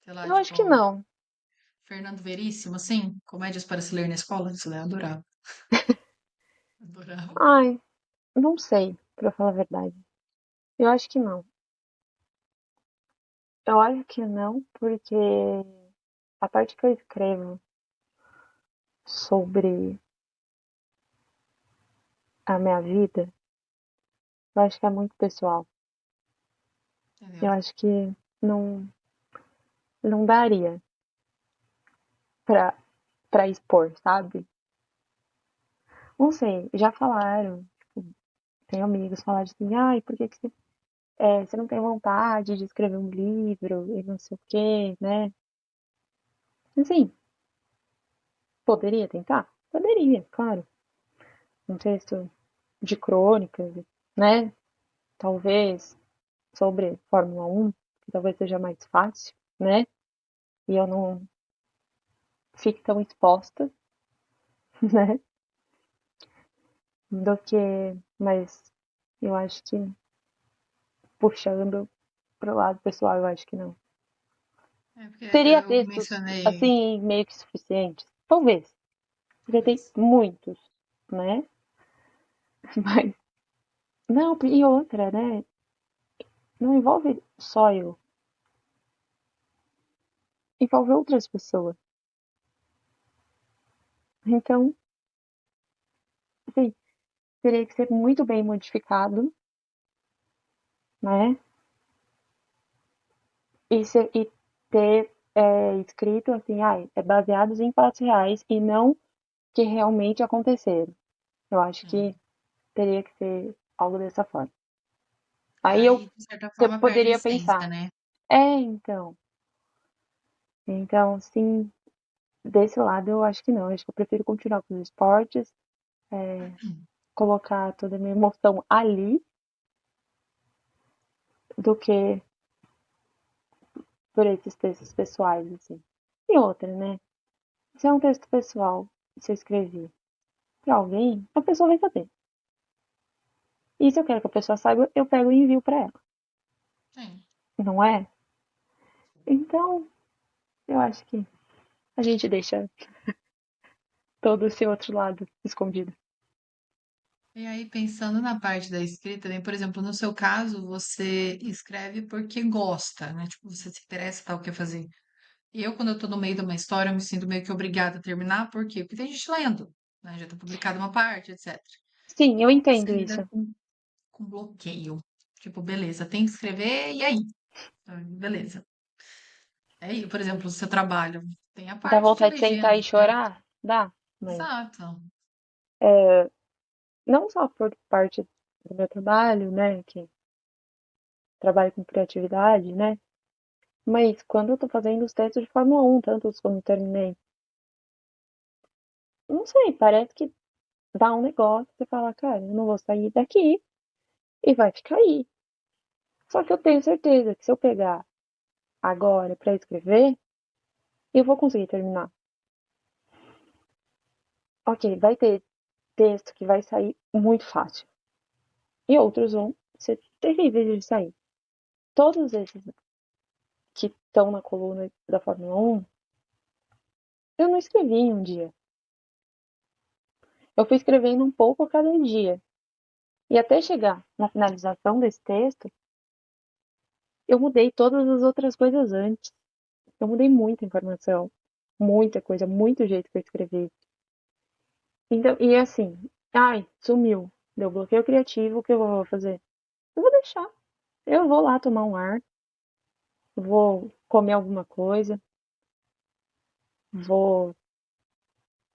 Sei lá, Eu acho que tipo, não. Fernando Veríssimo, assim? Comédias para se ler na escola? Isso daí eu adorava. Adorava. Ai, não sei, pra falar a verdade. Eu acho que não. Eu acho que não, porque a parte que eu escrevo sobre a minha vida, eu acho que é muito pessoal. Eu Entendeu? acho que não, não daria pra, pra expor, sabe? Não sei, já falaram, tipo, tem amigos que falaram assim, ai, por que que você não tem vontade de escrever um livro e não sei o quê, né? Assim, poderia tentar? Poderia, claro. Um texto de crônicas, né? Talvez sobre Fórmula 1, que talvez seja mais fácil, né? E eu não fique tão exposta, né? Do que, mas eu acho que puxando pro lado pessoal, eu acho que não. Porque Teria eu textos, mencionei. assim, meio que suficientes? Talvez. Porque tem Talvez. muitos, né? Mas, não, e outra, né? Não envolve só eu. Envolve outras pessoas. Então, assim, teria que ser muito bem modificado, né? e ter escrito assim, é baseados em fatos reais e não que realmente aconteceram. Eu acho Sim. que teria que ser algo dessa forma. É, Aí eu aí, de certa forma, perde a poderia essência, pensar, né? então. Então, sim, desse lado eu acho que não. Acho que eu prefiro continuar com os esportes, colocar toda a minha emoção ali, do que por esses textos pessoais, assim. E outra, né? Se é um texto pessoal, se eu escrevi pra alguém, a pessoa vai saber. E se eu quero que a pessoa saiba, eu pego e envio pra ela. Sim. Não é? Então, eu acho que a gente deixa todo esse outro lado escondido. E aí, pensando na parte da escrita, né? Por exemplo, no seu caso, você escreve porque gosta, né? Tipo, você se interessa, tal, o que fazer. E eu, quando eu tô no meio de uma história, eu me sinto meio que obrigada a terminar, por quê? Porque tem gente lendo, né? Já tá publicada uma parte, etc. Sim, E eu como entendo você lida isso. com bloqueio? Tipo, beleza, tem que escrever, e aí? Beleza. É aí, por exemplo, o seu trabalho tem a Dá parte de vontade de sentar e legenda, certo? chorar? Dá, mas Exato. não só por parte do meu trabalho, né, que trabalho com criatividade, né, mas quando eu tô fazendo os testes de Fórmula 1, tantos como eu terminei, não sei, parece que dá um negócio, você fala, cara, eu não vou sair daqui e vai ficar aí. Só que eu tenho certeza que se eu pegar agora pra escrever, eu vou conseguir terminar. Ok, vai ter texto que vai sair muito fácil e outros vão ser terríveis de sair. Todos esses que estão na coluna da Fórmula 1, eu não escrevi em um dia. Eu fui escrevendo um pouco a cada dia. E até chegar na finalização desse texto, eu mudei todas as outras coisas antes. Eu mudei muita informação, muita coisa, muito jeito que eu escrevi. Então, e assim, ai, sumiu. Deu bloqueio criativo, o que eu vou fazer? Eu vou deixar. Eu vou lá tomar um ar, vou comer alguma coisa, vou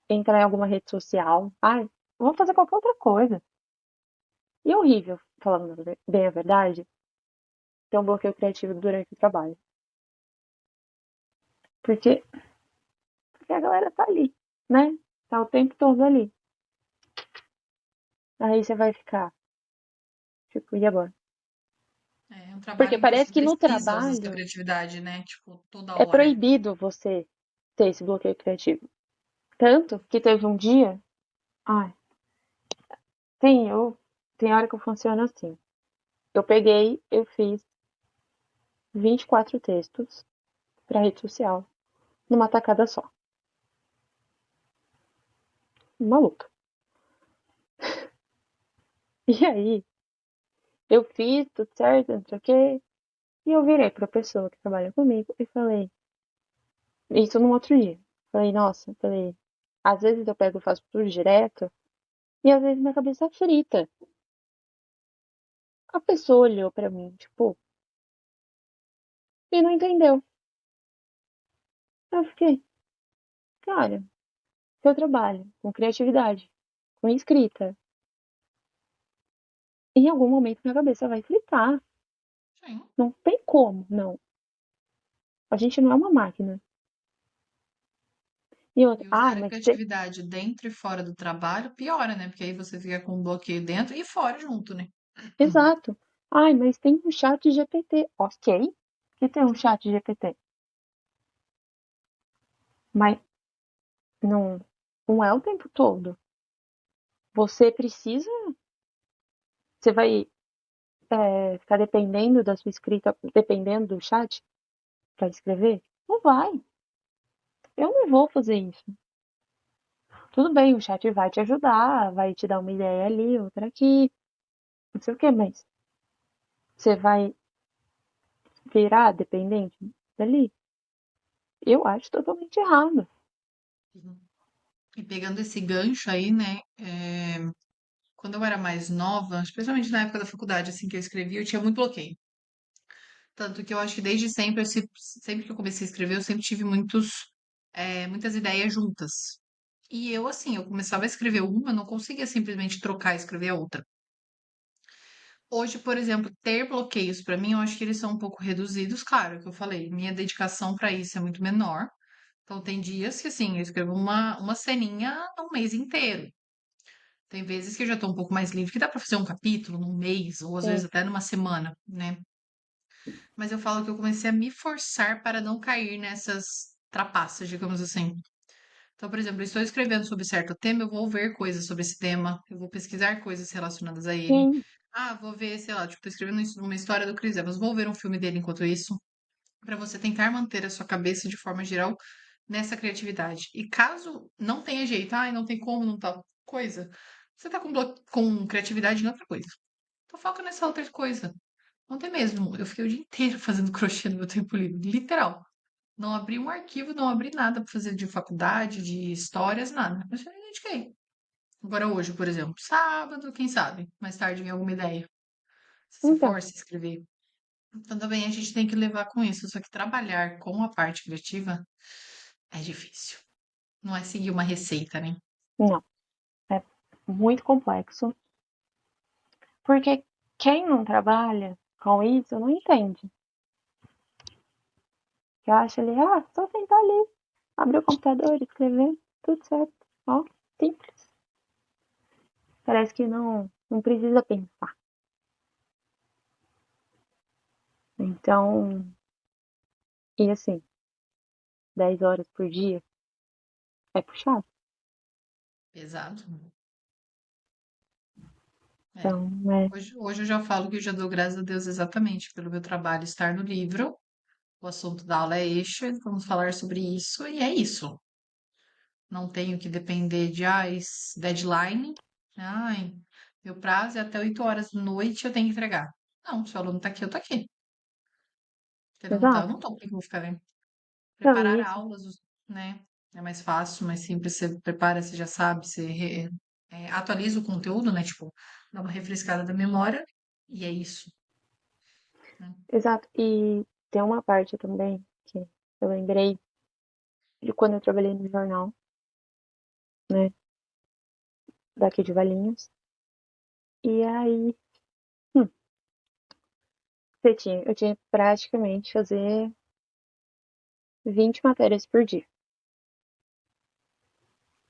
entrar em alguma rede social. Ai, vou fazer qualquer outra coisa. E é horrível, falando bem a verdade, ter um bloqueio criativo durante o trabalho. Porque, porque a galera tá ali, né? Tá o tempo todo ali. Aí você vai ficar, tipo, e agora? É um Porque trabalho em que parece você que no precisa usar sua trabalho criatividade, né? Tipo, toda é hora. proibido você ter esse bloqueio criativo. Tanto que teve um dia. Ai, tem hora que eu funciono assim. Eu peguei, eu fiz 24 textos pra rede social numa tacada só. Maluca. E aí, eu fiz tudo certo, não sei o quê. E eu virei pra pessoa que trabalha comigo e falei, isso num outro dia. Falei, nossa, falei, às vezes eu pego e faço tudo direto, e às vezes minha cabeça frita. A pessoa olhou pra mim, tipo, e não entendeu. Eu fiquei, cara, se eu trabalho com criatividade, com escrita, em algum momento minha cabeça vai fritar. Sim. Não tem como, não. A gente não é uma máquina. E outra, E ah, usar a mas criatividade dentro e fora do trabalho piora, né? Porque aí você fica com um bloqueio dentro e fora junto, né? exato. Ai, mas tem um chat GPT. Ok, que tem um chat GPT. Mas não, não é o tempo todo. Você precisa, você vai ficar dependendo da sua escrita, dependendo do chat para escrever? Não vai. Eu não vou fazer isso. Tudo bem, o chat vai te ajudar, vai te dar uma ideia ali, outra aqui, não sei o que, mas você vai virar dependente dali? Eu acho totalmente errado. Uhum. E pegando esse gancho aí, né? quando eu era mais nova, especialmente na época da faculdade, assim que eu escrevi, eu tinha muito bloqueio. Tanto que eu acho que desde sempre, sempre que eu comecei a escrever, eu sempre tive muitas ideias juntas. E eu, assim, eu começava a escrever uma, eu não conseguia simplesmente trocar e escrever a outra. Hoje, por exemplo, ter bloqueios para mim, eu acho que eles são um pouco reduzidos, claro, é o que eu falei, minha dedicação para isso é muito menor. Então, tem dias que, assim, eu escrevo uma ceninha num mês inteiro. Tem vezes que eu já estou um pouco mais livre, que dá para fazer um capítulo num mês, ou às vezes Sim, até numa semana, né? Mas eu falo que eu comecei a me forçar para não cair nessas trapaças, digamos assim. Então, por exemplo, eu estou escrevendo sobre certo tema, eu vou ver coisas sobre esse tema, eu vou pesquisar coisas relacionadas a ele. sim, Ah, vou ver, sei lá, tipo, tô escrevendo uma história do Chris Evans, vou ver um filme dele enquanto isso, para você tentar manter a sua cabeça de forma geral nessa criatividade. E caso não tenha jeito, ai, não tem como, não tá coisa, você tá com criatividade em outra coisa. Então foca nessa outra coisa. Ontem mesmo, eu fiquei o dia inteiro fazendo crochê no meu tempo livre, literal. Não abri um arquivo, não abri nada para fazer de faculdade, de histórias, nada. Mas eu me dediquei. Agora hoje, por exemplo, sábado, quem sabe? Mais tarde vem alguma ideia. Se então, for se escrever. Então também a gente tem que levar com isso. Só que trabalhar com a parte criativa é difícil. Não é seguir uma receita, né? não. É muito complexo, porque quem não trabalha com isso não entende. Que acha ali, só sentar ali, abrir o computador, escrever, tudo certo. Ó, simples. Parece que não precisa pensar. Então, e assim, 10 horas por dia é puxado. Pesado. É. Então, é Hoje eu já falo que eu já dou graças a Deus exatamente pelo meu trabalho estar no livro. O assunto da aula é este, vamos falar sobre isso, e é isso. Não tenho que depender de deadline. Ai, meu prazo é até 8 horas da noite eu tenho que entregar. Não, se o aluno tá aqui, eu tô aqui. Se ele não tá, eu exato. não tô, porque eu vou ficar vendo. Então, Preparar isso, aulas, né? É mais fácil, mais simples. Você prepara, você já sabe, atualiza o conteúdo, né? Tipo, dá uma refrescada da memória, e é isso, né? exato. E tem uma parte também que eu lembrei de quando eu trabalhei no jornal, né, daqui de Valinhos. E aí, hum, eu tinha que praticamente fazer 20 matérias por dia.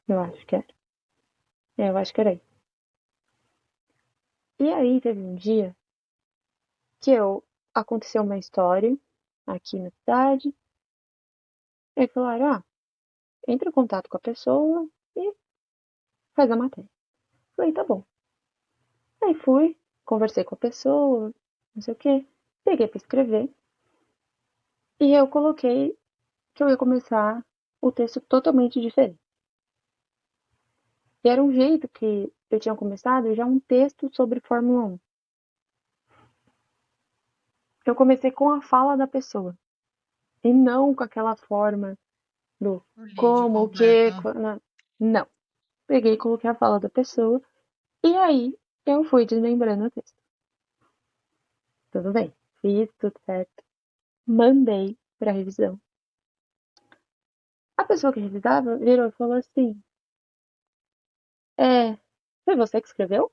Eu acho que era. Eu acho que era isso. E aí teve um dia que aconteceu uma história aqui na cidade. E falaram, entra em contato com a pessoa e faz a matéria. Falei, tá bom. Aí fui, conversei com a pessoa, não sei o quê. Peguei pra escrever. E eu coloquei que eu ia começar o texto totalmente diferente. E era um jeito que eu tinha começado já um texto sobre Fórmula 1. Eu comecei com a fala da pessoa. E não com aquela forma do O lead como, o que, completo. não. Peguei e coloquei a fala da pessoa. E aí eu fui desmembrando o texto. Tudo bem. Fiz tudo certo. Mandei pra revisão. A pessoa que revisava virou e falou assim: foi você que escreveu?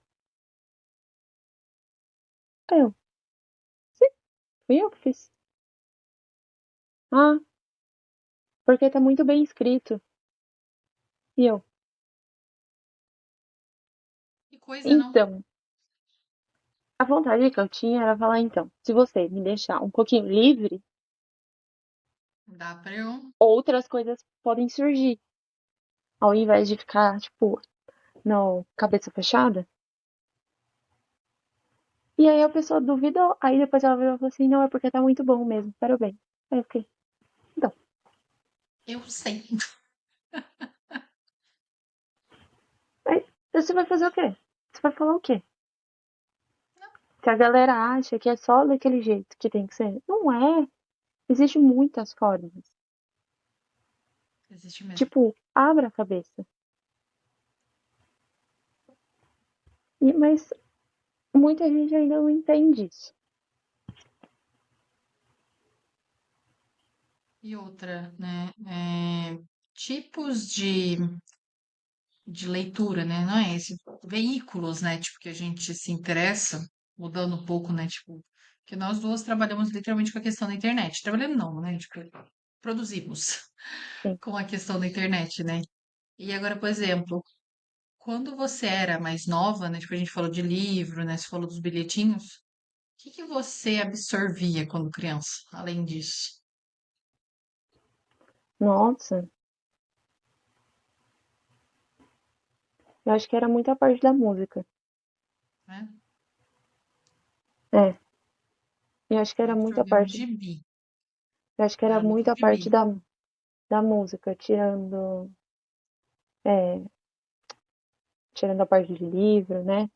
Aí eu, sim, fui eu que fiz. Ah, porque tá muito bem escrito. E eu, Que coisa, não? então, a vontade que eu tinha era falar, então, se você me deixar um pouquinho livre, Dá pra eu. outras coisas podem surgir. Ao invés de ficar, tipo, no cabeça fechada. E aí a pessoa duvidou. Aí depois ela virou e falou assim, não, é porque tá muito bom mesmo, parabéns. Aí eu fiquei, então, Eu sei. aí você vai fazer o quê? Você vai falar o quê? Se a galera acha que é só daquele jeito que tem que ser. Não é. Existem muitas formas. Existe mesmo. Tipo, abra a cabeça. Mas muita gente ainda não entende isso. E outra, né? Tipos de leitura, né? Não é esse, veículos, né? Tipo, que a gente se interessa, mudando um pouco, né? Tipo, que nós duas trabalhamos literalmente com a questão da internet. Trabalhando não, né? Tipo, produzimos Sim. com a questão da internet, né? E agora, por exemplo, quando você era mais nova, né? Tipo, a gente falou de livro, né? Você falou dos bilhetinhos. O que que você absorvia quando criança, além disso, Nossa, eu acho que era muita parte da música. né? É, eu acho que Eu era muita absorvia muito parte. gibi. Eu acho que era Era muito muita parte gibi. da música, é, tirando a parte de livro, né?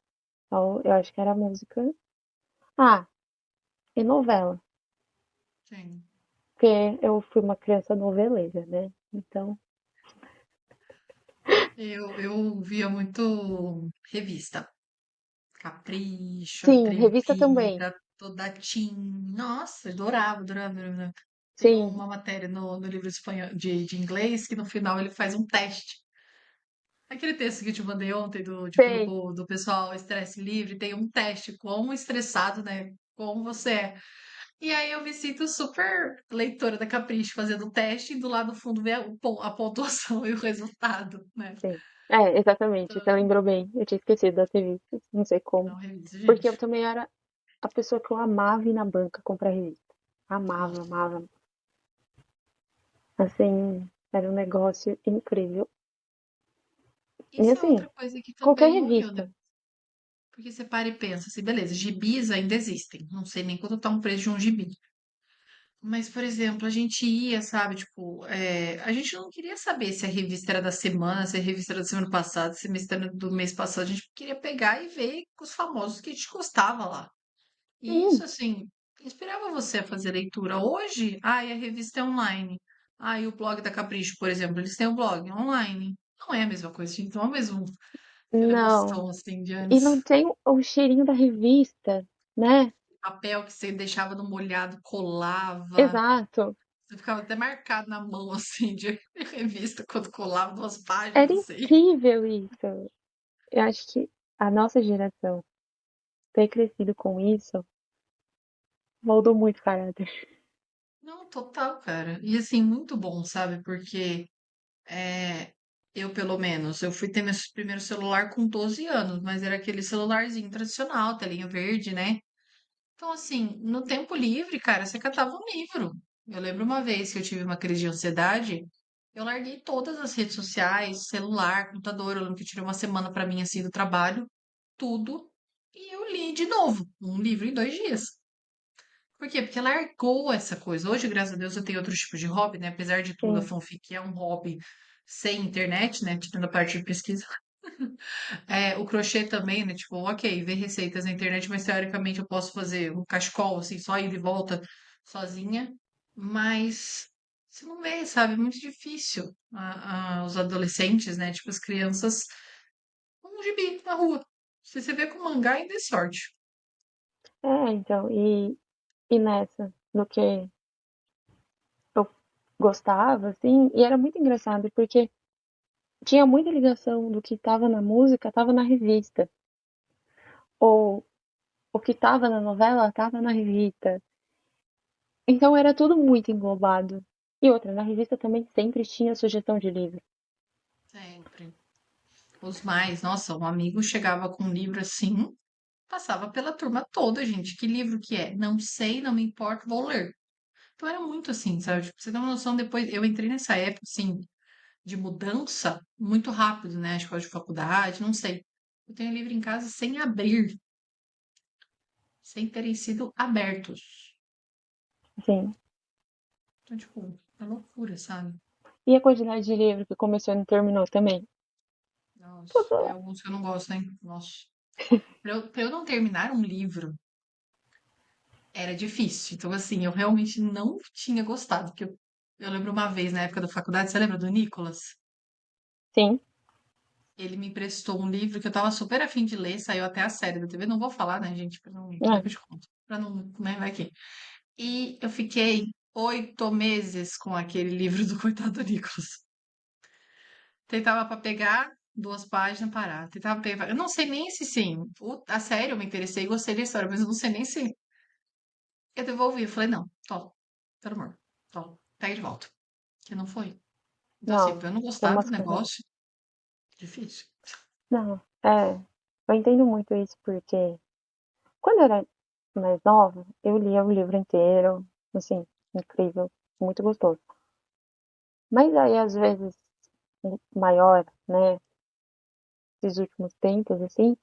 Então, eu acho que era música. Ah, e novela. Sim. Porque eu fui uma criança noveleira, né? Então, Eu via muito revista. Capricho, sim, revista também. Atrevida, Toda Teen. Nossa, adorava, adorava, adorava. Tem Sim, uma matéria no livro espanhol, de inglês que no final ele faz um teste. Aquele texto que eu te mandei ontem do, tipo, sei, do pessoal estresse livre, tem um teste, quão estressado, né? Como você é. E aí eu me sinto super leitora da Capricho fazendo o teste e do lado do fundo ver a pontuação e o resultado, né? sim. É, exatamente. Você Então, lembrou bem. Eu tinha esquecido das revistas, não sei como. não revisa, Porque eu gente. também era a pessoa que eu amava ir na banca comprar revista. Amava, Nossa. amava. Assim, era um negócio incrível. E Isso é assim, outra coisa que qualquer também uniu, né? revista. Porque você para e pensa assim, beleza, gibis ainda existem. Não sei nem quanto tá um preço de um gibi. Mas, por exemplo, a gente ia, sabe, tipo, a gente não queria saber se a revista era da semana, se a revista era da semana passada, se a revista era do mês passado. A gente queria pegar e ver os famosos que a gente gostava lá. E isso, Sim, assim, inspirava você a fazer leitura. Hoje, ai, a revista é online. Ai, o blog da Capricho, por exemplo, eles têm o blog online. Não é a mesma coisa, gente. Não é mesmo aquela não. emoção, assim, de E antes. não tem o cheirinho da revista, né? Papel que você deixava no molhado, colava. Exato. Você ficava até marcado na mão, assim, de revista, quando colava duas páginas, Era assim. incrível isso. Eu acho que a nossa geração ter crescido com isso moldou muito o caráter. Não, total, cara. E, assim, muito bom, sabe? Porque eu, pelo menos, eu fui ter meu primeiro celular com 12 anos, mas era aquele celularzinho tradicional, telinha verde, né? Então, assim, no tempo livre, cara, você catava um livro. Eu lembro uma vez que eu tive uma crise de ansiedade, eu larguei todas as redes sociais, celular, computador. Eu lembro que eu tirei uma semana pra mim, assim, do trabalho, tudo, e eu li de novo, um livro em 2 dias. Por quê? Porque largou essa coisa. Hoje, graças a Deus, eu tenho outro tipo de hobby, né? Apesar de tudo, a Sim, fanfic é um hobby sem internet, né? Tirando a parte de pesquisa. O crochê também, né? Tipo, ok, ver receitas na internet, mas teoricamente eu posso fazer um cachecol, assim, só ir e volta sozinha. Mas você não vê, sabe? É muito difícil os adolescentes, né? Tipo, as crianças, com um gibi na rua. Se você vê com mangá, ainda é sorte. então, e nessa, no que eu gostava, assim, e era muito engraçado, porque tinha muita ligação do que tava na música, tava na revista, ou o que tava na novela, tava na revista. Então era tudo muito englobado. E outra, na revista também sempre tinha sugestão de livro. Sempre. Os mais, nossa, um amigo chegava com um livro assim, passava pela turma toda, gente. Que livro que é? Não sei, não me importa, vou ler. Então era muito assim, sabe? Tipo, pra você ter uma noção, depois eu entrei nessa época, assim, de mudança muito rápido, né? Escola de faculdade, não sei. Eu tenho livro em casa sem abrir, sem terem sido abertos. Sim. Então, tipo, é loucura, sabe? E a quantidade de livro que começou e não terminou também. Nossa, tem Tudo. alguns que eu não gosto, hein? Nossa. Pra eu não terminar um livro, era difícil. Então, assim, eu realmente não tinha gostado. Porque eu lembro uma vez, na época da faculdade, você lembra do Nicolas? Sim. Ele me emprestou um livro que eu tava super afim de ler, saiu até a série da TV. Não vou falar, né, gente? Pra não, É. depois eu te conto. Pra não, né, vai que. E eu fiquei 8 meses com aquele livro do coitado do Nicolas. Tentava pra pegar 2 páginas, parar. Tentava pegar. Eu não sei nem se sim. A série eu me interessei e gostei da história, mas eu não sei nem se. Eu devolvi. Eu falei, não, toma, pelo amor, toma, pega de volta. Que não foi. Então, assim, pra Não, eu não tem gostar do umas coisas. negócio, difícil. Não, eu entendo muito isso porque quando eu era mais nova, eu lia o livro inteiro, assim, incrível, muito gostoso. Mas aí, às vezes, maior, né, esses últimos tempos, assim,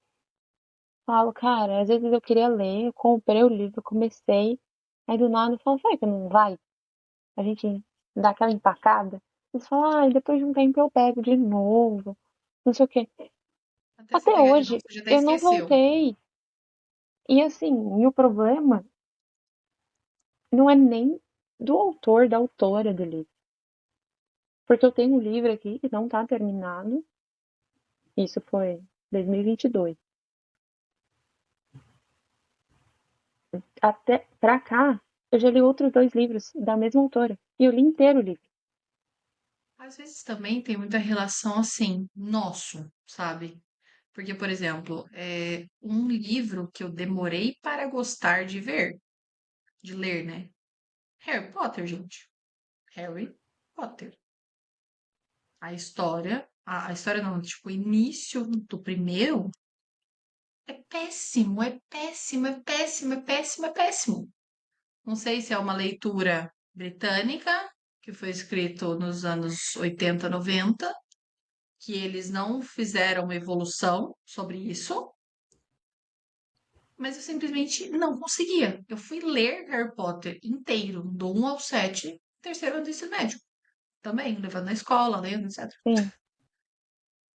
falo, cara, às vezes eu queria ler, eu comprei o livro, comecei, aí do nada eu falo, sabe que não vai? A gente dá aquela empacada, eles falam, ah, depois de um tempo eu pego de novo, não sei o quê. Até você Até pegar de novo, hoje, você já até eu não esqueceu. voltei. E assim, e o problema não é nem do autor, da autora do livro. Porque eu tenho um livro aqui que não tá terminado. Isso foi 2022. Até pra cá, eu já li outros 2 livros da mesma autora. E eu li inteiro o livro. Às vezes também tem muita relação assim, nosso, sabe? Porque, por exemplo, um livro que eu demorei para gostar de ver, de ler, né? Harry Potter, gente. Harry Potter. A história não, tipo, o início do primeiro é péssimo, é péssimo, é péssimo, é péssimo, é péssimo. Não sei se é uma leitura britânica, que foi escrito nos anos 80, 90, que eles não fizeram uma evolução sobre isso, mas eu simplesmente não conseguia. Eu fui ler Harry Potter inteiro, do 1 ao 7, terceiro ano do ensino médio. Também, levando na escola, lendo, etc. Sim,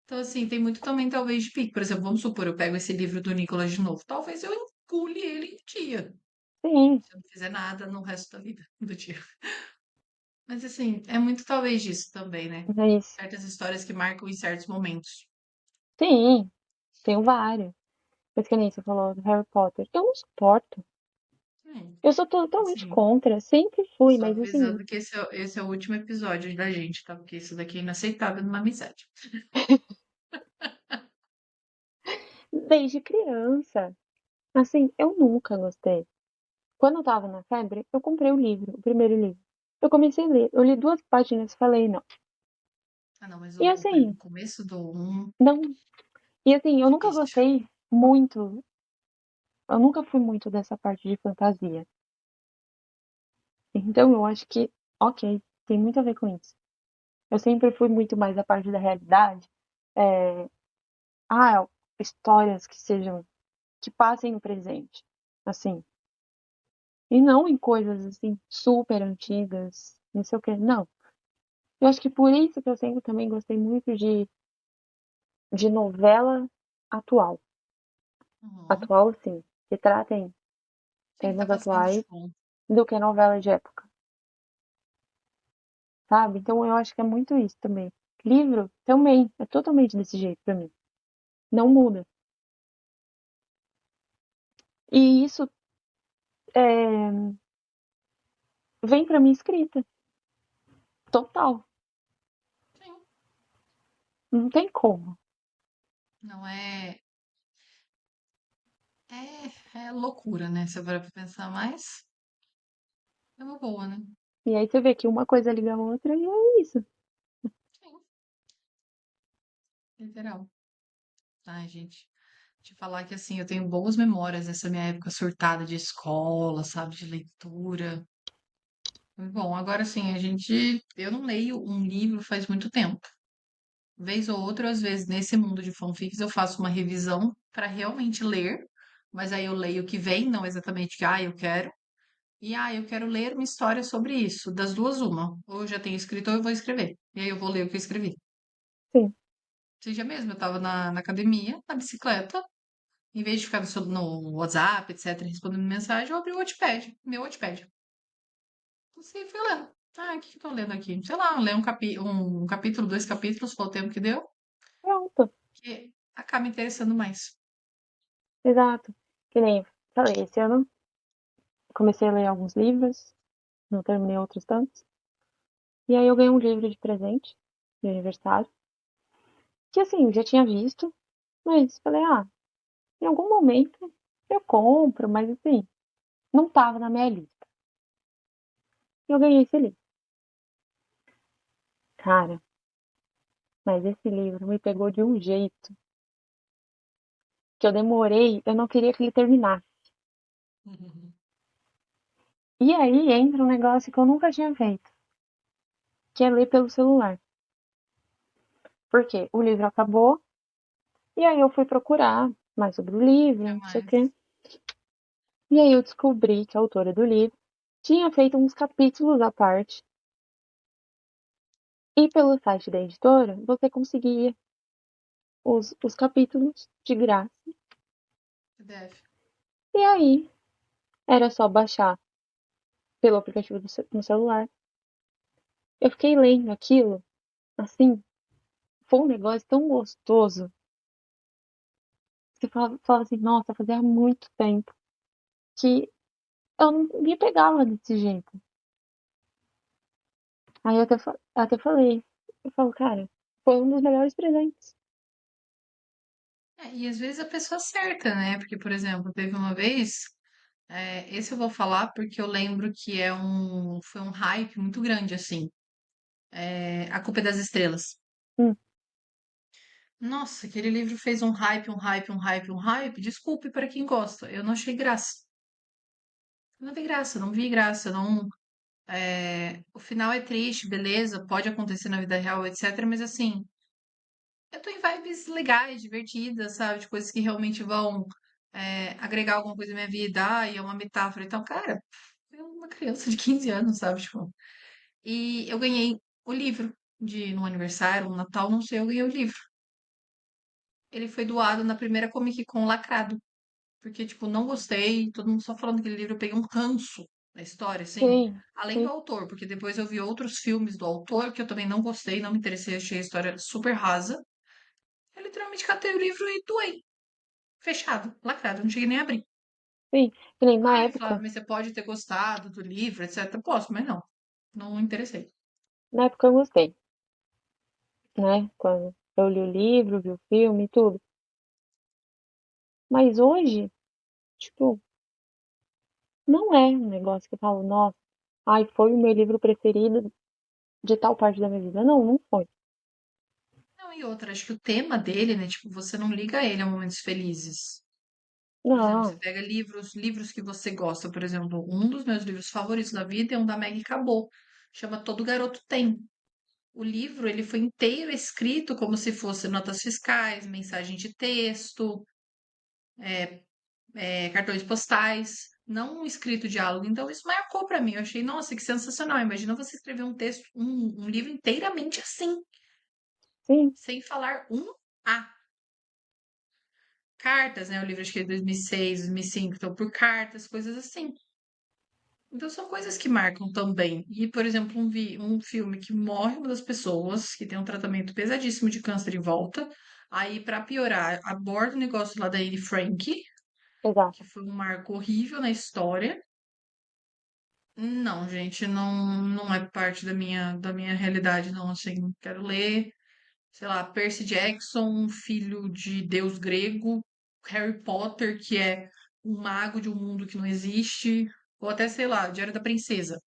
Então, assim, tem muito também, talvez, de pique. Por exemplo, vamos supor, eu pego esse livro do Nicolas de novo. Talvez eu engule ele em um dia, sim, se eu não fizer nada no resto da vida, do dia. Mas, assim, é muito talvez disso também, né? é isso. Certas histórias que marcam em certos momentos. Sim, tenho vários. Mas que nem você falou do Harry Potter. Eu não suporto. Hum, Eu sou totalmente assim, contra. Sempre fui, só mas assim, avisando que esse é o último episódio da gente, tá? Porque isso daqui é inaceitável numa amizade. desde criança. Assim, eu nunca gostei. Quando eu tava na febre, eu comprei o livro, o primeiro livro. Eu comecei a ler. Eu li 2 páginas e falei, não. Ah, não, mas E o assim, começo do um, não. E assim, eu nunca difícil. gostei muito. Eu nunca fui muito dessa parte de fantasia. Então eu acho que, ok, tem muito a ver com isso. Eu sempre fui muito mais da parte da realidade. É, ah, histórias que sejam, que passem no presente. Assim. E não em coisas assim, super antigas, não sei o que. Não. Eu acho que por isso que eu sempre também gostei muito de novela atual. Uhum. Atual, sim. Que tratem Sim, tá temas passando, atuais tipo, do que novela de época, sabe? Então eu acho que é muito isso também. Livro também é totalmente desse jeito pra mim. Não muda. E isso é, vem pra mim escrita. Total. sim, Não tem como. não é. É loucura, né? Se eu parar pra pensar mais, é uma boa, né? E aí você vê que uma coisa liga a outra e é isso. Sim, literal. Ai, gente, te falar que assim, eu tenho boas memórias dessa minha época surtada de escola, sabe, de leitura. Bom, agora sim, eu não leio um livro faz muito tempo. Vez ou outra, às vezes, nesse mundo de fanfics, eu faço uma revisão para realmente ler, mas aí eu leio o que vem, não exatamente o que, eu quero. E, eu quero ler uma história sobre isso. Das duas, uma. Ou eu já tenho escrito ou eu vou escrever. E aí eu vou ler o que eu escrevi. Sim, Seja mesmo, eu tava na academia, na bicicleta, em vez de ficar no WhatsApp, etc., respondendo mensagem, eu abri o Wattpad, meu Wattpad. Assim, fui lendo. O que que eu tô lendo aqui? Sei lá, ler um capítulo, 2 capítulos, foi o tempo que deu, pronto. que acaba interessando mais. Exato. Que nem eu falei, esse ano comecei a ler alguns livros, não terminei outros tantos. E aí eu ganhei um livro de presente, de aniversário, que assim, eu já tinha visto, mas falei, em algum momento eu compro, mas assim, não tava na minha lista. E eu ganhei esse livro. Cara, mas esse livro me pegou de um jeito que eu demorei, eu não queria que ele terminasse. E aí entra um negócio que eu nunca tinha feito, que é ler pelo celular. Porque o livro acabou, e aí eu fui procurar mais sobre o livro, É não sei o mais. quê. E aí eu descobri que a autora do livro tinha feito uns capítulos à parte. E pelo site da editora, você conseguia os capítulos de graça. PDF. E aí era só baixar pelo aplicativo no celular. Eu fiquei lendo aquilo, assim, foi um negócio tão gostoso. Você fala assim, nossa, fazia muito tempo que eu não me pegava desse jeito. Aí eu até falei, eu falo, cara, foi um dos melhores presentes. É, e às vezes a pessoa acerta, né? Porque, por exemplo, teve uma vez, esse eu vou falar porque eu lembro que foi um hype muito grande, assim. A Culpa é das Estrelas. Hum, Nossa, aquele livro fez um hype, um hype, um hype, um hype. Desculpe para quem gosta, eu não achei graça. Eu não vi graça, não vi graça, não. O final é triste, beleza, pode acontecer na vida real, etc. Mas assim, eu tô em vibes legais, divertidas, sabe? De coisas que realmente vão agregar alguma coisa na minha vida. E é uma metáfora. Então, cara, eu uma criança de 15 anos, sabe? Tipo, e eu ganhei o livro no aniversário, no Natal, não sei, eu ganhei o livro. Ele foi doado na primeira Comic Con lacrado. Porque, tipo, não gostei, todo mundo só falando daquele livro, eu peguei um ranço na história, assim. sim, Além do sim, autor, porque depois eu vi outros filmes do autor que eu também não gostei, não me interessei, achei a história super rasa. Eu literalmente catei o livro e doei. Fechado, lacrado, não cheguei nem a abrir. sim. Que nem na Ah, ele falava, época, mas você pode ter gostado do livro, etc. Posso, mas não. Não me interessei. na época eu gostei, né? Quando eu li o livro, vi o filme e tudo. Mas hoje, tipo, não é um negócio que eu falo, nossa, ai, foi o meu livro preferido de tal parte da minha vida. Não, não foi. Não, e outra, acho que o tema dele, né? Tipo, você não liga ele a momentos felizes. Por exemplo, você Não, pega livros que você gosta. Por exemplo, um dos meus livros favoritos da vida é um da Maggie Cabot. Chama Todo Garoto Tem. O livro, ele foi inteiro escrito como se fosse notas fiscais, mensagem de texto, cartões postais, não um escrito diálogo. Então, isso marcou pra mim. Eu achei, nossa, que sensacional. Imagina você escrever um texto, um livro inteiramente assim, sim, sem falar um A. Cartas, né? O livro acho que é de 2006, 2005, então por cartas, coisas assim. Então são coisas que marcam também. E, por exemplo, um filme que morre uma das pessoas, que tem um tratamento pesadíssimo de câncer em volta. Aí, pra piorar, aborda o negócio lá da Anne Frank, que exato. foi um marco horrível na história. Não, gente, não é parte da minha realidade, não. Assim, quero ler, sei lá, Percy Jackson, filho de deus grego, Harry Potter, que é um mago de um mundo que não existe, ou até, sei lá, Diário da Princesa.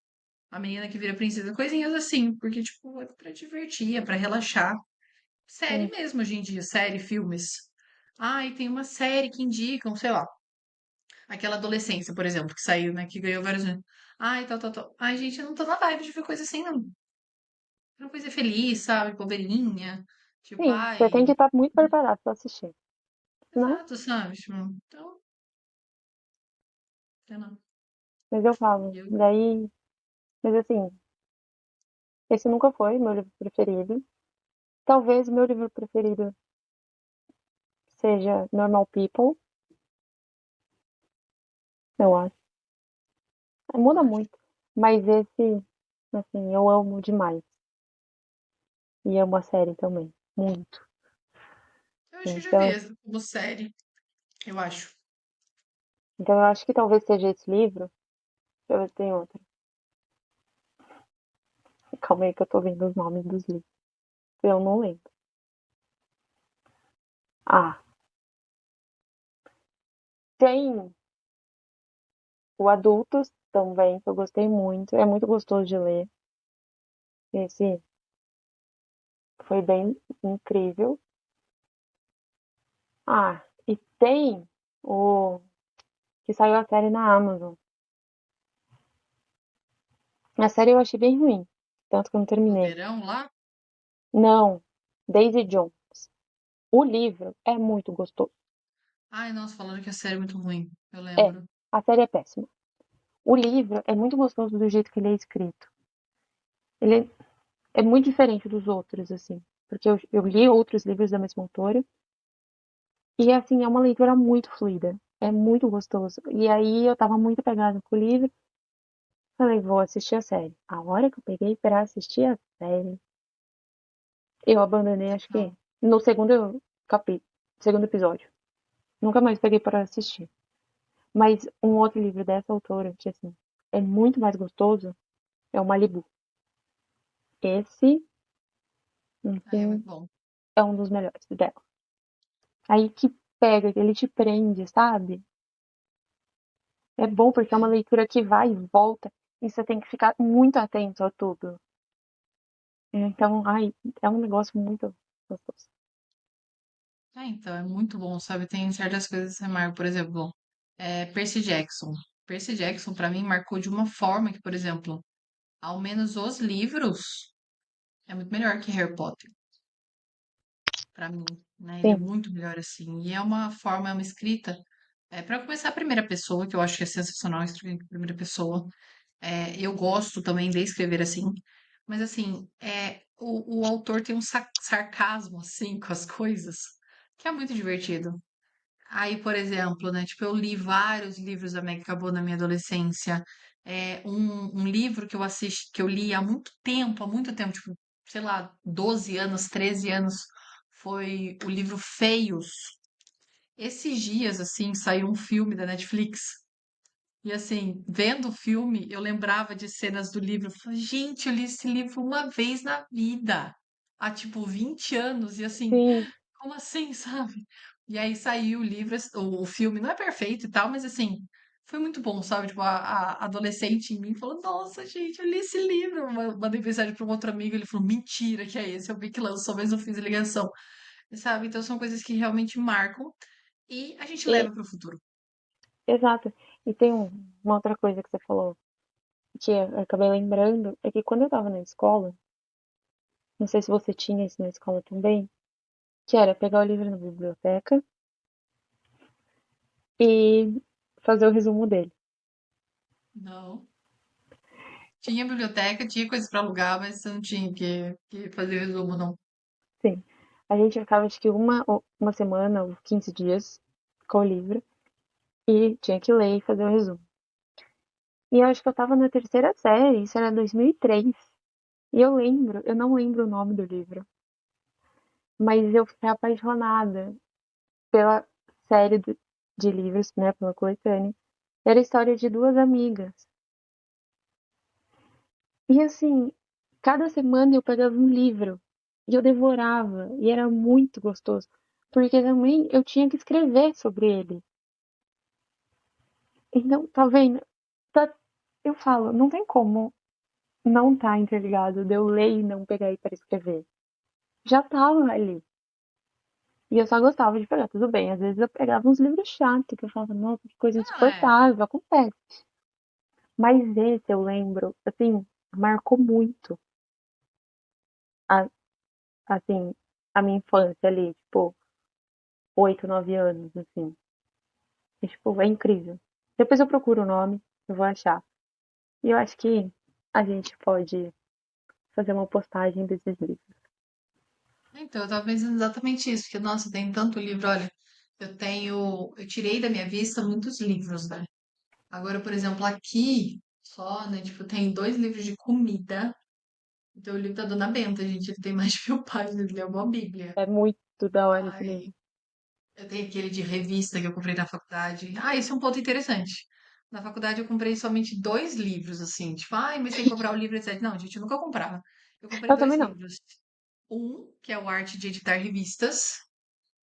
A menina que vira princesa, coisinhas assim, porque, tipo, é pra divertir, é pra relaxar. Série Sim, mesmo hoje em dia, série, filmes. Ai, tem uma série que indicam, sei lá, aquela adolescência, por exemplo, que saiu, né, que ganhou vários. Ai, tal, tal, tal. Ai, gente, eu não tô na vibe de ver coisa assim, não. Uma coisa feliz, sabe, bobeirinha. Tipo, sim. Você tem que ai, estar muito preparado para assistir. Não, exato, sabe? Tipo, então, sei lá. mas eu falo. Eu, Daí, mas assim, esse nunca foi meu livro preferido. Talvez o meu livro preferido seja Normal People, eu acho. eu Muda acho. muito. Mas esse, assim, eu amo demais. E amo a série também. Muito. Eu acho que eu já vi Então, essa como série, eu acho. então eu acho que talvez seja esse livro. Deixa eu ver se tem outro. Calma aí que eu tô vendo os nomes dos livros. Eu não lembro. Ah, tem o Adultos também, que eu gostei muito. É muito gostoso de ler. Esse foi bem incrível. Ah, e tem o que saiu a série na Amazon. A série eu achei bem ruim, tanto que eu não Do terminei. verão lá? Não, Daisy Jones. O livro é muito gostoso. Ai, nossa, falaram que a série é muito ruim. Eu É, lembro. a série é péssima. O livro é muito gostoso do jeito que ele é escrito. Ele é muito diferente dos outros, assim. Porque eu li outros livros da mesma autora. E, assim, é uma leitura muito fluida. É muito gostoso. E aí eu tava muito pegada com o livro. Falei, vou assistir a série. A hora que eu peguei pra assistir a série, eu abandonei, acho que Não. no segundo episódio. Nunca mais peguei para assistir. Mas um outro livro dessa autora, que assim, é muito mais gostoso, é o Malibu. Esse, Ai, é enfim, muito bom. é um dos melhores dela. Aí que pega, ele te prende, sabe? É bom porque é uma É. leitura que vai e volta e você tem que ficar muito atento a tudo. Então, ai, é um negócio muito gostoso. Então, é muito bom, sabe? Tem certas coisas que você marca, por exemplo, Percy Jackson. Percy Jackson, pra mim, marcou de uma forma que, por exemplo, ao menos os livros é muito melhor que Harry Potter, pra mim, né? Ele é Sim, muito melhor assim. E é uma forma, é uma escrita. Para começar, a primeira pessoa, que eu acho que é sensacional escrever em primeira pessoa. Eu gosto também de escrever assim, mas assim, o autor tem um sarcasmo assim com as coisas que é muito divertido. Aí, por exemplo, né, tipo, eu li vários livros da Meg Cabot na minha adolescência. Um livro que eu assisti, que eu li há muito tempo, tipo, sei lá, 12 anos, 13 anos, foi o livro Feios. Esses dias, assim, saiu um filme da Netflix. E assim, vendo o filme, eu lembrava de cenas do livro. Eu falei, gente, eu li esse livro uma vez na vida, há tipo 20 anos, e assim, sim, como assim, sabe? E aí saiu o livro, o filme não é perfeito e tal, mas assim, foi muito bom, sabe? Tipo, a adolescente em mim falou, nossa, gente, eu li esse livro. Eu mandei mensagem para um outro amigo, ele falou, mentira que é esse, eu vi que lançou, mas eu fiz a ligação, sabe? Então são coisas que realmente marcam e a gente e, leva para o futuro. exato. E tem uma outra coisa que você falou, que eu acabei lembrando, é que quando eu tava na escola, não sei se você tinha isso na escola também, que era pegar o livro na biblioteca e fazer o resumo dele. Não. Tinha biblioteca, tinha coisas para alugar, mas você não tinha que fazer resumo, não. Sim. A gente ficava acho que uma semana ou 15 dias com o livro e tinha que ler e fazer o resumo. E eu acho que eu tava na terceira série, isso era 2003. E eu lembro, eu não lembro o nome do livro, mas eu fiquei apaixonada pela série de livros, né, pela coletânea. Era a história de duas amigas. E assim, cada semana eu pegava um livro e eu devorava, e era muito gostoso, porque também eu tinha que escrever sobre ele. Então, tá vendo? Tá- eu falo, não tem como não tá interligado de eu ler e não pegar aí para escrever. Já tava ali. E eu só gostava de pegar, tudo bem. Às vezes eu pegava uns livros chatos, que eu falava, nossa, que coisa Não, é. insuportável, acontece. Mas esse eu lembro, assim, marcou muito, a, assim, a minha infância ali, tipo, 8, 9 anos, assim. E, tipo, é incrível. Depois eu procuro o nome, eu vou achar. E eu acho que a gente pode fazer uma postagem desses livros. Então, eu tava pensando exatamente isso, porque, nossa, tem tanto livro, olha, eu tirei da minha vista muitos livros, né? Agora, por exemplo, aqui, só, né, tipo, tem dois livros de comida. Então, o livro da Dona Benta, gente, ele tem mais de 1000 páginas, ele é uma bíblia. É muito da hora esse Ai, livro. eu tenho aquele de revista que eu comprei na faculdade. Ah, esse é um ponto interessante. Na faculdade eu comprei somente dois livros, assim, tipo, ai, mas tem que comprar o livro, etc. Não, gente, eu nunca comprava. Eu comprei Eu dois também não. livros. Um, que é o Arte de Editar Revistas,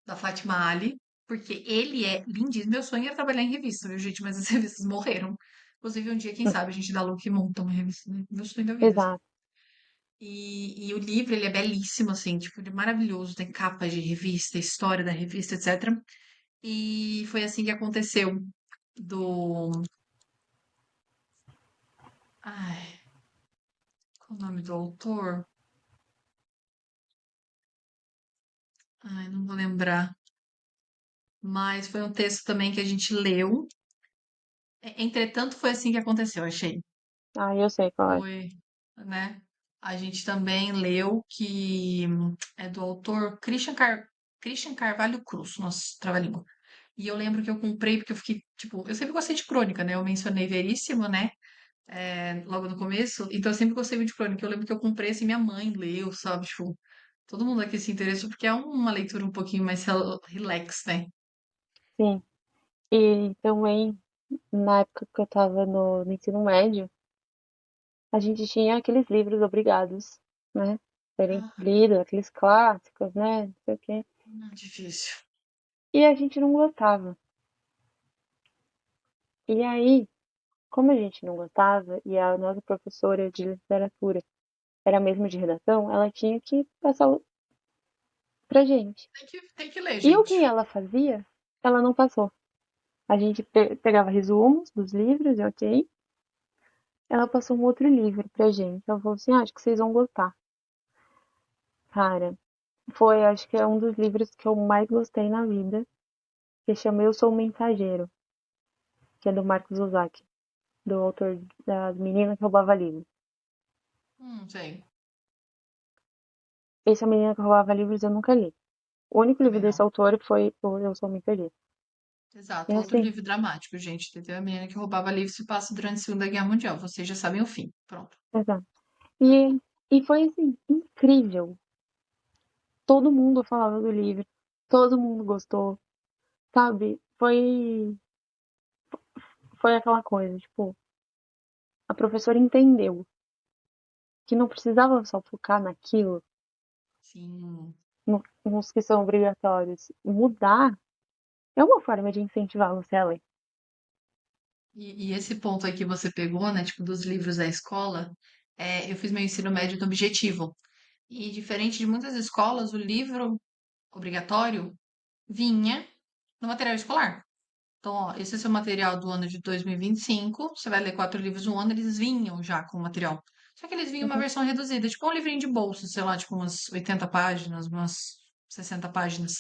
da Fátima Ali, porque ele é lindíssimo. Meu sonho era trabalhar em revista, viu, gente? Mas as revistas morreram. Inclusive, um dia, quem Hum, sabe, a gente dá look e monta uma revista, né? Meu sonho da vida, assim. Exato. E o livro, ele é belíssimo, assim, tipo, ele é maravilhoso. Tem capa de revista, história da revista, etc. E foi assim que aconteceu do... Ai, qual o nome do autor? Ai, não vou lembrar. Mas foi um texto também que a gente leu. Entretanto, foi assim que aconteceu, achei. Ah, eu sei qual é. Foi, né? A gente também leu que é do autor Christian Carvalho Cruz, nosso trava-língua. E eu lembro que eu comprei porque eu fiquei, tipo, eu sempre gostei de crônica, né? Eu mencionei Veríssimo, né? Logo no começo. Então eu sempre gostei muito de crônica. Eu lembro que eu comprei assim, minha mãe leu, sabe? Tipo, todo mundo aqui se interessou porque é uma leitura um pouquinho mais relax, né? Sim. E também, na época que eu tava no ensino médio, a gente tinha aqueles livros obrigados, né? Serem Ah, lidos, aqueles clássicos, né? Não sei o quê. difícil. E a gente não gostava. E aí, como a gente não gostava, e a nossa professora de literatura era mesmo de redação, ela tinha que passar pra gente. Tem que ler, E o gente. que ela fazia, ela não passou. A gente pegava resumos dos livros, e ok. Ela passou um outro livro pra gente. Ela falou assim: acho que vocês vão gostar. Cara, foi, acho que é um dos livros que eu mais gostei na vida, que chama Eu Sou o Mensageiro, que é do Marcos Uzak, do autor das Meninas que Roubava Livros. Sei. Esse A Menina que Roubava Livros eu nunca li. O único livro Também desse não. autor foi o Eu Sou o Mensageiro. E Exato, outro assim, livro dramático, gente, entendeu? A menina que roubava livros se passa durante a Segunda Guerra Mundial. Vocês já sabem o fim. Pronto. exato. E foi assim, incrível. Todo mundo falava do livro, todo mundo gostou, sabe? Foi aquela coisa, tipo, a professora entendeu que não precisava só focar naquilo, Sim. nos que são obrigatórios. Mudar é uma forma de incentivar você a ler. E esse ponto aí que você pegou, né, tipo, dos livros da escola, eu fiz meu ensino médio no Objetivo. E diferente de muitas escolas, o livro obrigatório vinha no material escolar. Então, ó, esse é o seu material do ano de 2025. Você vai ler quatro livros no ano, eles vinham já com o material. Só que eles vinham uma Uhum, versão reduzida, tipo um livrinho de bolso, sei lá, tipo umas 80 páginas, umas 60 páginas.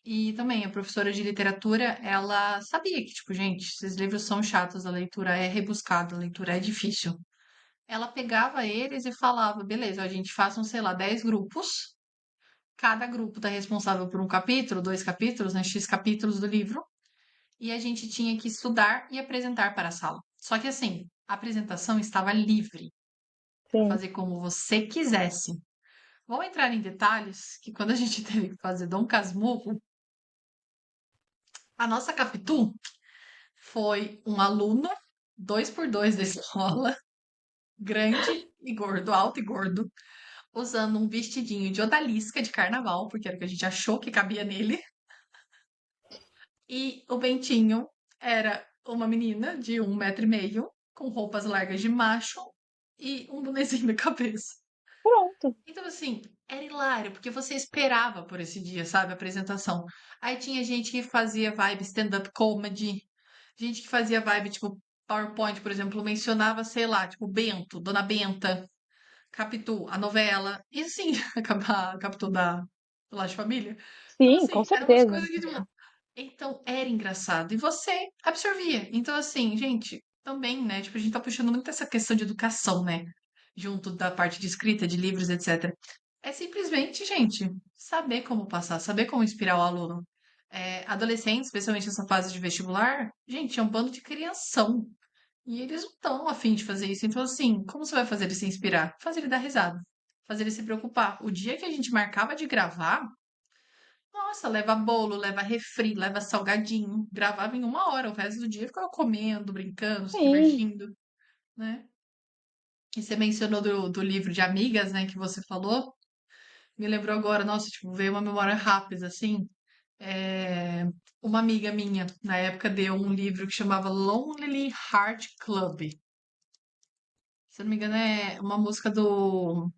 E também a professora de literatura, ela sabia que, tipo, gente, esses livros são chatos, a leitura é rebuscada, a leitura é difícil. Ela pegava eles e falava, beleza, a gente faça, sei lá, 10 grupos. Cada grupo está responsável por um capítulo, dois capítulos, né, X capítulos do livro e a gente tinha que estudar e apresentar para a sala. Só que assim, a apresentação estava livre para sim, fazer como você quisesse. Vou entrar em detalhes que quando a gente teve que fazer Dom Casmurro, a nossa Capitu foi um aluno, dois por dois da escola, grande e gordo, alto e gordo, usando um vestidinho de odalisca de carnaval, porque era o que a gente achou que cabia nele, e o Bentinho era uma menina de 1,5 m, com roupas largas de macho e um bonezinho na cabeça. pronto. Então, assim, era hilário, porque você esperava por esse dia, sabe? A apresentação. Aí tinha gente que fazia vibe stand-up comedy, gente que fazia vibe, tipo, PowerPoint, por exemplo, mencionava, sei lá, tipo, Bento, Dona Benta, Capitu, a novela. E assim, a Capitu do Lar de Família. Então, Sim, com assim, eram umas certeza. coisas que, tipo, então era engraçado. E você absorvia. Então, assim, gente, também, né? Tipo, a gente tá puxando muito essa questão de educação, né? Junto da parte de escrita, de livros, etc. É simplesmente, gente, saber como passar, saber como inspirar o aluno. Adolescentes, especialmente nessa fase de vestibular, gente, é um bando de crianção. E eles não estão a fim de fazer isso. Então, assim, como você vai fazer ele se inspirar? Fazer ele dar risada. Fazer ele se preocupar. O dia que a gente marcava de gravar, Nossa, leva bolo, leva refri, leva salgadinho. Gravava em 1 hora, o resto do dia ficava comendo, brincando, se Sim, divertindo, né? E você mencionou do livro de amigas, né, que você falou. Me lembrou agora, nossa, tipo, veio uma memória rápida, assim. É, uma amiga minha, na época, deu um livro que chamava Lonely Heart Club. Se eu não me engano, é uma música do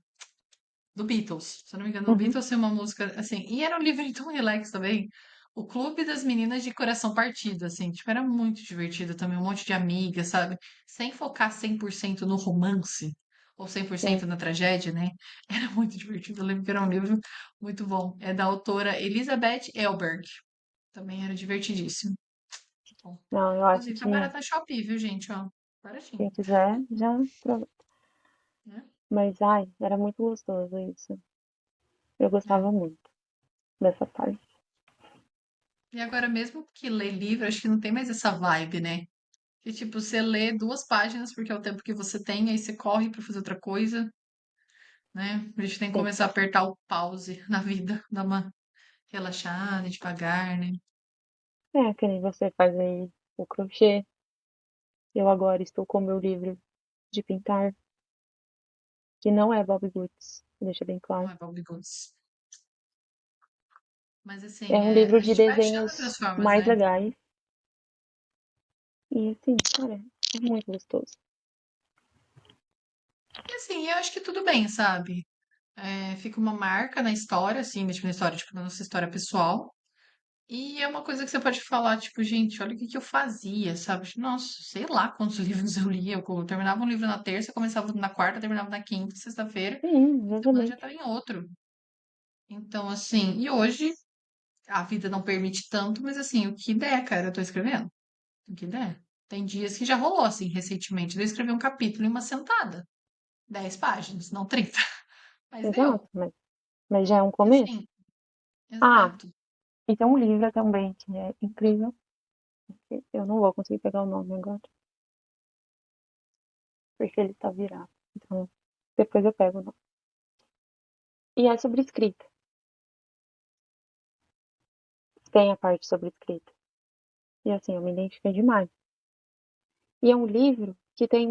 Beatles. Se eu não me engano, o uhum, Beatles tem uma música assim. E era um livro tão relax também. O Clube das Meninas de Coração Partido, assim. Tipo, era muito divertido também. Um monte de amigas, sabe? Sem focar 100% no romance. Ou 100% sim. na tragédia, né? Era muito divertido. Eu lembro que era um livro muito bom. É da autora Elizabeth Elberg. Também era divertidíssimo. Bom, Não, eu acho inclusive, tá que barato na Shopee, viu, gente? Ó, quem baratinho, quiser já prova. né? Mas, ai, era muito gostoso isso. Eu É. gostava muito dessa parte. E agora, mesmo que ler livro, acho que não tem mais essa vibe, né? Que tipo, você lê 2 páginas porque é o tempo que você tem, aí você corre pra fazer outra coisa, né? A gente tem que Sim. começar a apertar o pause na vida, dar uma relaxada, devagar, né? É, que nem você faz aí o crochê. Eu agora estou com o meu livro de pintar, que não é Bob Goods, deixa bem Não claro. é Bob Goods. Mas É assim, um livro a de gente vai achando outras desenhos formas, mais né? legais. E assim, cara, é muito gostoso. E assim, eu acho que tudo bem, sabe? É, fica uma marca na história, assim, tipo, na história, tipo, na nossa história pessoal. E é uma coisa que você pode falar, tipo, gente, olha o que que eu fazia, sabe? Nossa, sei lá quantos livros eu lia. Eu terminava um livro na terça, começava na quarta, terminava na quinta, sexta-feira, Sim, semana já exatamente. estava em outro. Então, assim, e hoje a vida não permite tanto, mas assim, o que der, cara, eu tô escrevendo. O que der. Tem dias que já rolou, assim, recentemente, de eu escrever um capítulo em uma sentada. 10 páginas, não 30. Mas Exato, deu. mas já é um E começo. assim, Ah, exato. e tem um livro também que é incrível, que eu não vou conseguir pegar o nome agora, porque ele tá virado. Então, depois eu pego o nome. E é sobre escrita. Tem a parte sobre escrita. E assim, eu me identifiquei demais. E é um livro que tem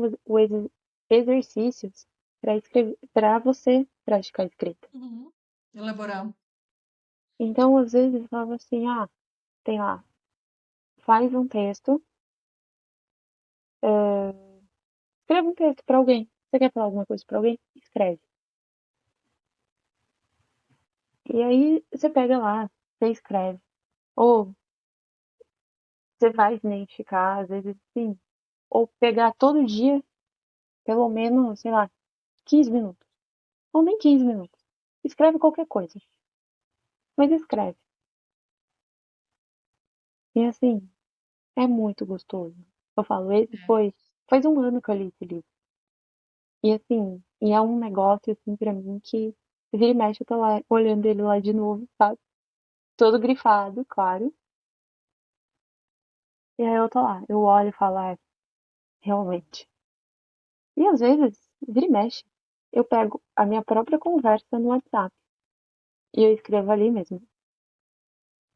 exercícios para escrever, para você praticar escrita. Uhum. Elaborar. Então, às vezes, eu falava assim, ah, tem lá, faz um texto, escreve um texto para alguém. Você quer falar alguma coisa para alguém? Escreve. E aí você pega lá, você escreve. Ou você vai se identificar, às vezes sim. Ou pegar todo dia, pelo menos, sei lá, 15 minutos. Ou nem 15 minutos. Escreve qualquer coisa. Mas escreve. E assim, é muito gostoso. Eu falo, esse É. foi. Faz um ano que eu li esse livro. E assim, e é um negócio assim pra mim que vira e mexe, eu tô lá olhando ele lá de novo, sabe? Todo grifado, claro. E aí eu tô lá, eu olho e falo, ah, realmente. E às vezes, vira e mexe, eu pego a minha própria conversa no WhatsApp e eu escrevo ali mesmo.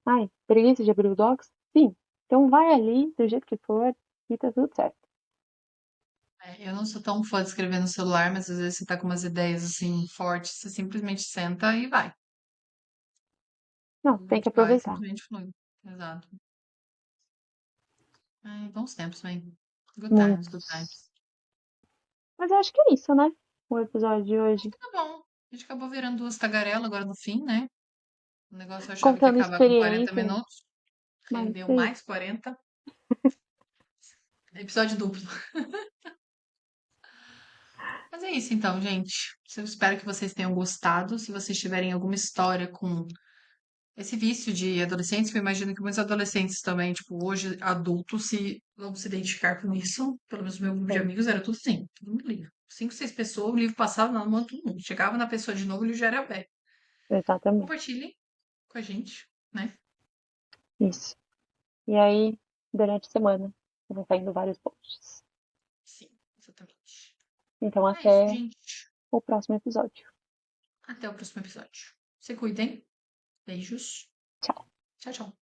Ai, preguiça de abrir o Docs? Sim. Então vai ali, do jeito que for, e tá tudo certo. Eu não sou tão fã de escrever no celular, mas às vezes você tá com umas ideias assim fortes, você simplesmente senta e vai. Não, tem que Simplesmente vai, aproveitar. simplesmente flui. Exato. Ai, bons tempos, vem. Good times, good Muitos. times. Mas eu acho que é isso, né? O episódio de Acho hoje. que tá bom. A gente acabou virando 2 tagarelas agora no fim, né? O negócio eu achava que ia Contando acabar com 40 experiências, minutos. mas Rendeu é mais isso. 40. Episódio duplo. Mas é isso então, gente. Eu espero que vocês tenham gostado. Se vocês tiverem alguma história com esse vício de adolescentes, que eu imagino que muitos adolescentes também, tipo, hoje adultos, se vão se identificar com isso. Pelo menos o meu grupo de Sim, amigos era tudo assim, todo mundo livro. 5, 6 pessoas, o livro passava na mão de todo mundo. Chegava na pessoa de novo, o livro já era velho. exatamente. Compartilhem com a gente, né? Isso. E aí, durante a semana, vão saindo vários posts. Sim, exatamente. Então, É isso, até gente. o próximo episódio. Até o próximo episódio. Se cuidem. Beijos. Tchau. Tchau, tchau.